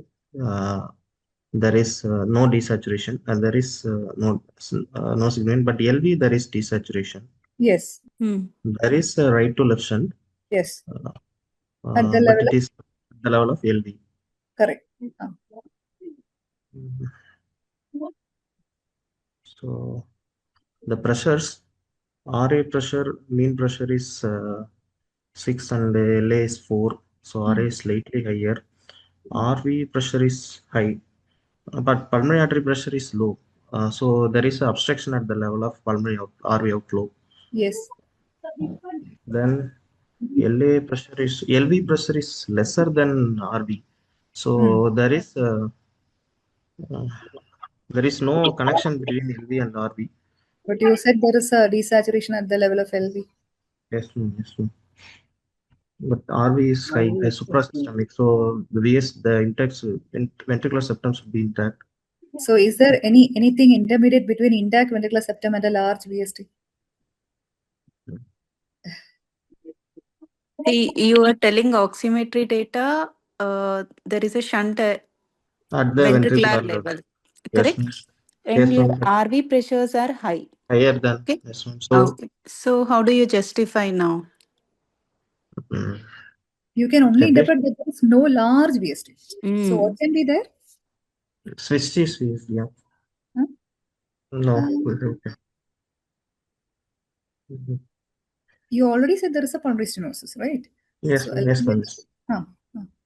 Speaker 6: there is no desaturation, and there is no significant. But LV, there is desaturation.
Speaker 3: Yes.
Speaker 6: There is a right to left shunt.
Speaker 3: Yes.
Speaker 6: At the level, but it is at the level of LV.
Speaker 3: Correct.
Speaker 6: So the pressures, RA pressure, mean pressure is 6 and LA is 4. So RA is slightly higher. RV pressure is high, but pulmonary artery pressure is low. So there is an obstruction at the level of pulmonary RV outflow.
Speaker 3: Yes.
Speaker 6: Then LV pressure is lesser than RV. So there is no connection between LV and RV.
Speaker 3: But you said there is a desaturation at the level of LV.
Speaker 6: Yes, ma'am. But RV is high, suprasystemic. So the ventricular septum should be intact.
Speaker 3: So is there anything intermediate between intact ventricular septum and a large VST?
Speaker 7: See, you are telling oximetry data. There is a shunt at
Speaker 6: the ventricular
Speaker 7: level,
Speaker 6: correct?
Speaker 7: Yes, and your RV pressures are high.
Speaker 6: Higher than. Okay. Yes,
Speaker 7: so how do you justify now?
Speaker 3: You can only interpret that there is no large VST. So what can be there?
Speaker 6: Swiss cheese, yeah. Huh? No.
Speaker 3: You already said there is a pulmonary stenosis, right?
Speaker 6: Yes, so yes.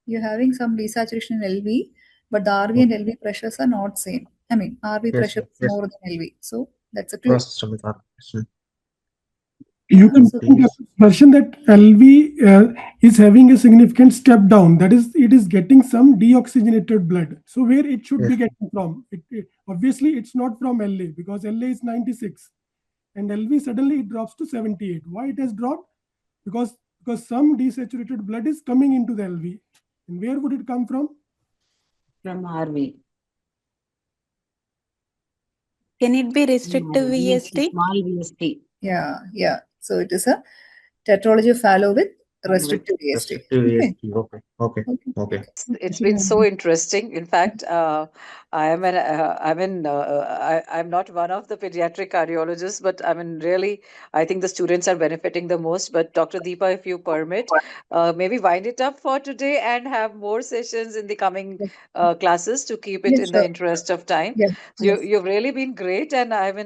Speaker 3: You're having some desaturation in LV, but the RV and LV pressures are not same. I mean, RV pressure is more than LV. So that's a clue.
Speaker 9: You can think of version that LV is having a significant step down. That is, it is getting some deoxygenated blood. So where it should be getting from? Obviously, it's not from LA because LA is 96. And LV suddenly it drops to 78. Why it has dropped? Because some desaturated blood is coming into the LV. And where would it come from?
Speaker 8: From RV.
Speaker 7: Can it be restrictive VST?
Speaker 8: Small VST.
Speaker 3: Yeah. So it is a tetralogy of Fallot with restrictive VST.
Speaker 6: Okay.
Speaker 1: It's been so interesting. In fact, I'm not one of the pediatric cardiologists, but really, I think the students are benefiting the most. But Dr. Deepa, if you permit, maybe wind it up for today and have more sessions in the coming classes to keep it in the interest of time. So you've really been great, and I've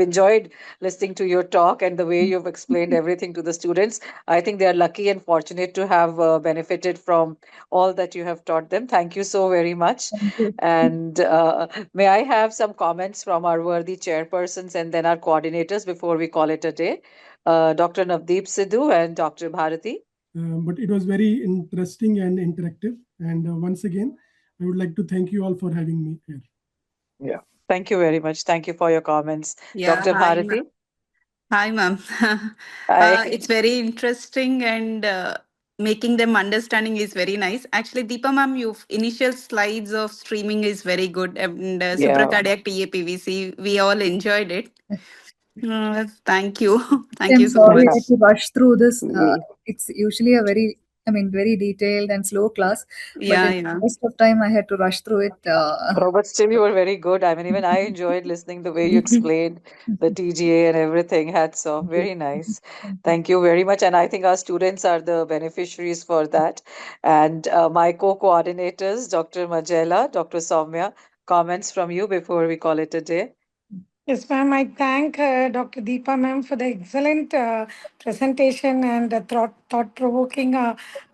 Speaker 1: enjoyed listening to your talk and the way you've explained everything to the students. I think they are lucky and fortunate to have benefited from all that you have taught them. Thank you so very much.
Speaker 3: Thank you.
Speaker 1: And may I have some comments from our worthy chairpersons and then our coordinators before we call it a day? Dr. Navdeep Sidhu and Dr. Bharati.
Speaker 9: But it was very interesting and interactive. And once again, I would like to thank you all for having me here.
Speaker 1: Yeah. Thank you very much. Thank you for your comments.
Speaker 7: Yeah,
Speaker 1: Dr.
Speaker 7: hi,
Speaker 1: Bharati.
Speaker 7: hi, ma'am.
Speaker 1: Hi.
Speaker 7: It's very interesting and making them understanding is very nice. Actually, Deepa ma'am, your initial slides of streaming is very good, and
Speaker 1: Yeah.
Speaker 7: supracardiac TAPVC, we all enjoyed it. Thank you. Thank
Speaker 3: I'm
Speaker 7: you so
Speaker 3: sorry I
Speaker 7: much.
Speaker 3: had to rush through this.
Speaker 1: Yeah.
Speaker 3: It's usually a very detailed and slow class. But
Speaker 7: Yeah,
Speaker 3: in the
Speaker 7: yeah.
Speaker 3: rest of time, I had to rush through it.
Speaker 1: Oh, but still, you were very good. I mean, even I enjoyed listening the way you explained the TGA and everything. Hats off.
Speaker 3: Thank you.
Speaker 1: Very nice.
Speaker 3: Thank you.
Speaker 1: Thank you very much. And I think our students are the beneficiaries for that. And my co-coordinators, Dr. Majela, Dr. Soumya, comments from you before we call it a day.
Speaker 5: Yes, ma'am. I thank Dr. Deepa ma'am for the excellent presentation and thought-provoking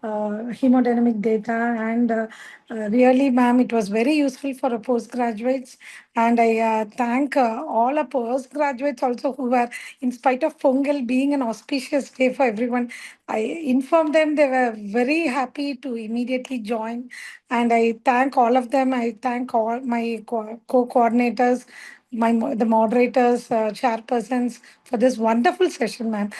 Speaker 5: hemodynamic data. And really, ma'am, it was very useful for our postgraduates. And I thank all our postgraduates also who were, in spite of Pongal being an auspicious day for everyone, I informed them they were very happy to immediately join. And I thank all of them. I thank all my co-coordinators, the moderators, chairpersons for this wonderful session, ma'am.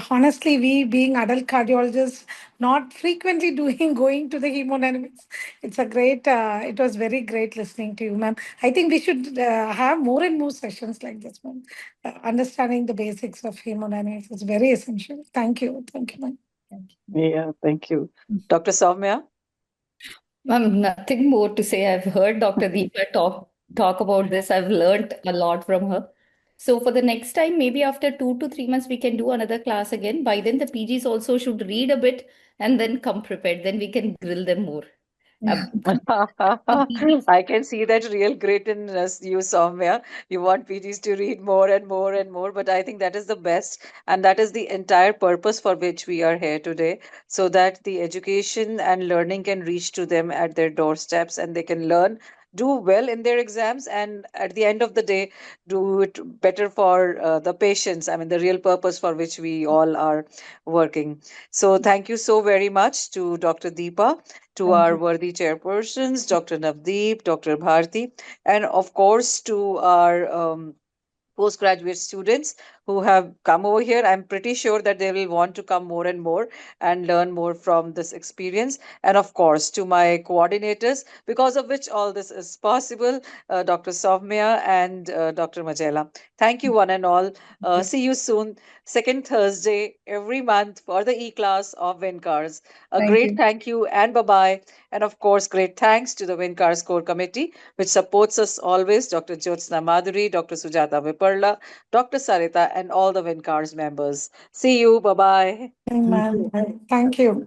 Speaker 5: Honestly, we being adult cardiologists, not frequently doing going to the hemodynamics, it's a great. It was very great listening to you, ma'am. I think we should have more and more sessions like this, ma'am. Understanding the basics of hemodynamics is very essential. Thank you, ma'am.
Speaker 3: Thank you.
Speaker 1: Yeah, thank you. Dr. Soumya?
Speaker 2: Nothing more to say. I've heard Dr. Deepa talk about this. I've learned a lot from her. So for the next time, maybe after 2 to 3 months, we can do another class again. By then, the PGs also should read a bit and then come prepared. Then we can grill them more.
Speaker 3: Yeah.
Speaker 1: I can see that real grit in you, Soumya. You want PGs to read more and more and more, but I think that is the best, and that is the entire purpose for which we are here today, so that the education and learning can reach to them at their doorsteps and they can learn, do well in their exams, and at the end of the day, do it better for the patients. I mean, the real purpose for which we all are working. So, thank you so very much to Dr. Deepa, to
Speaker 3: Thank
Speaker 1: our
Speaker 3: you.
Speaker 1: worthy chairpersons, Dr. Navdeep, Dr. Bharti, and of course to our postgraduate students who have come over here. I'm pretty sure that they will want to come more and more and learn more from this experience. And of course, to my coordinators, because of which all this is possible, Dr. Soumya and Dr. Majela. Thank you, one and all. See you soon, second Thursday every month for the e-class of WINCARS. A
Speaker 3: Thank
Speaker 1: great
Speaker 3: you.
Speaker 1: thank you and bye-bye. And of course, great thanks to the WINCARS Core Committee, which supports us always, Dr. Jyotsna Madhuri, Dr. Sujata Viparla, Dr. Sarita, and all the WINCARS members. See you. Bye-bye.
Speaker 5: Ma'am, thank you.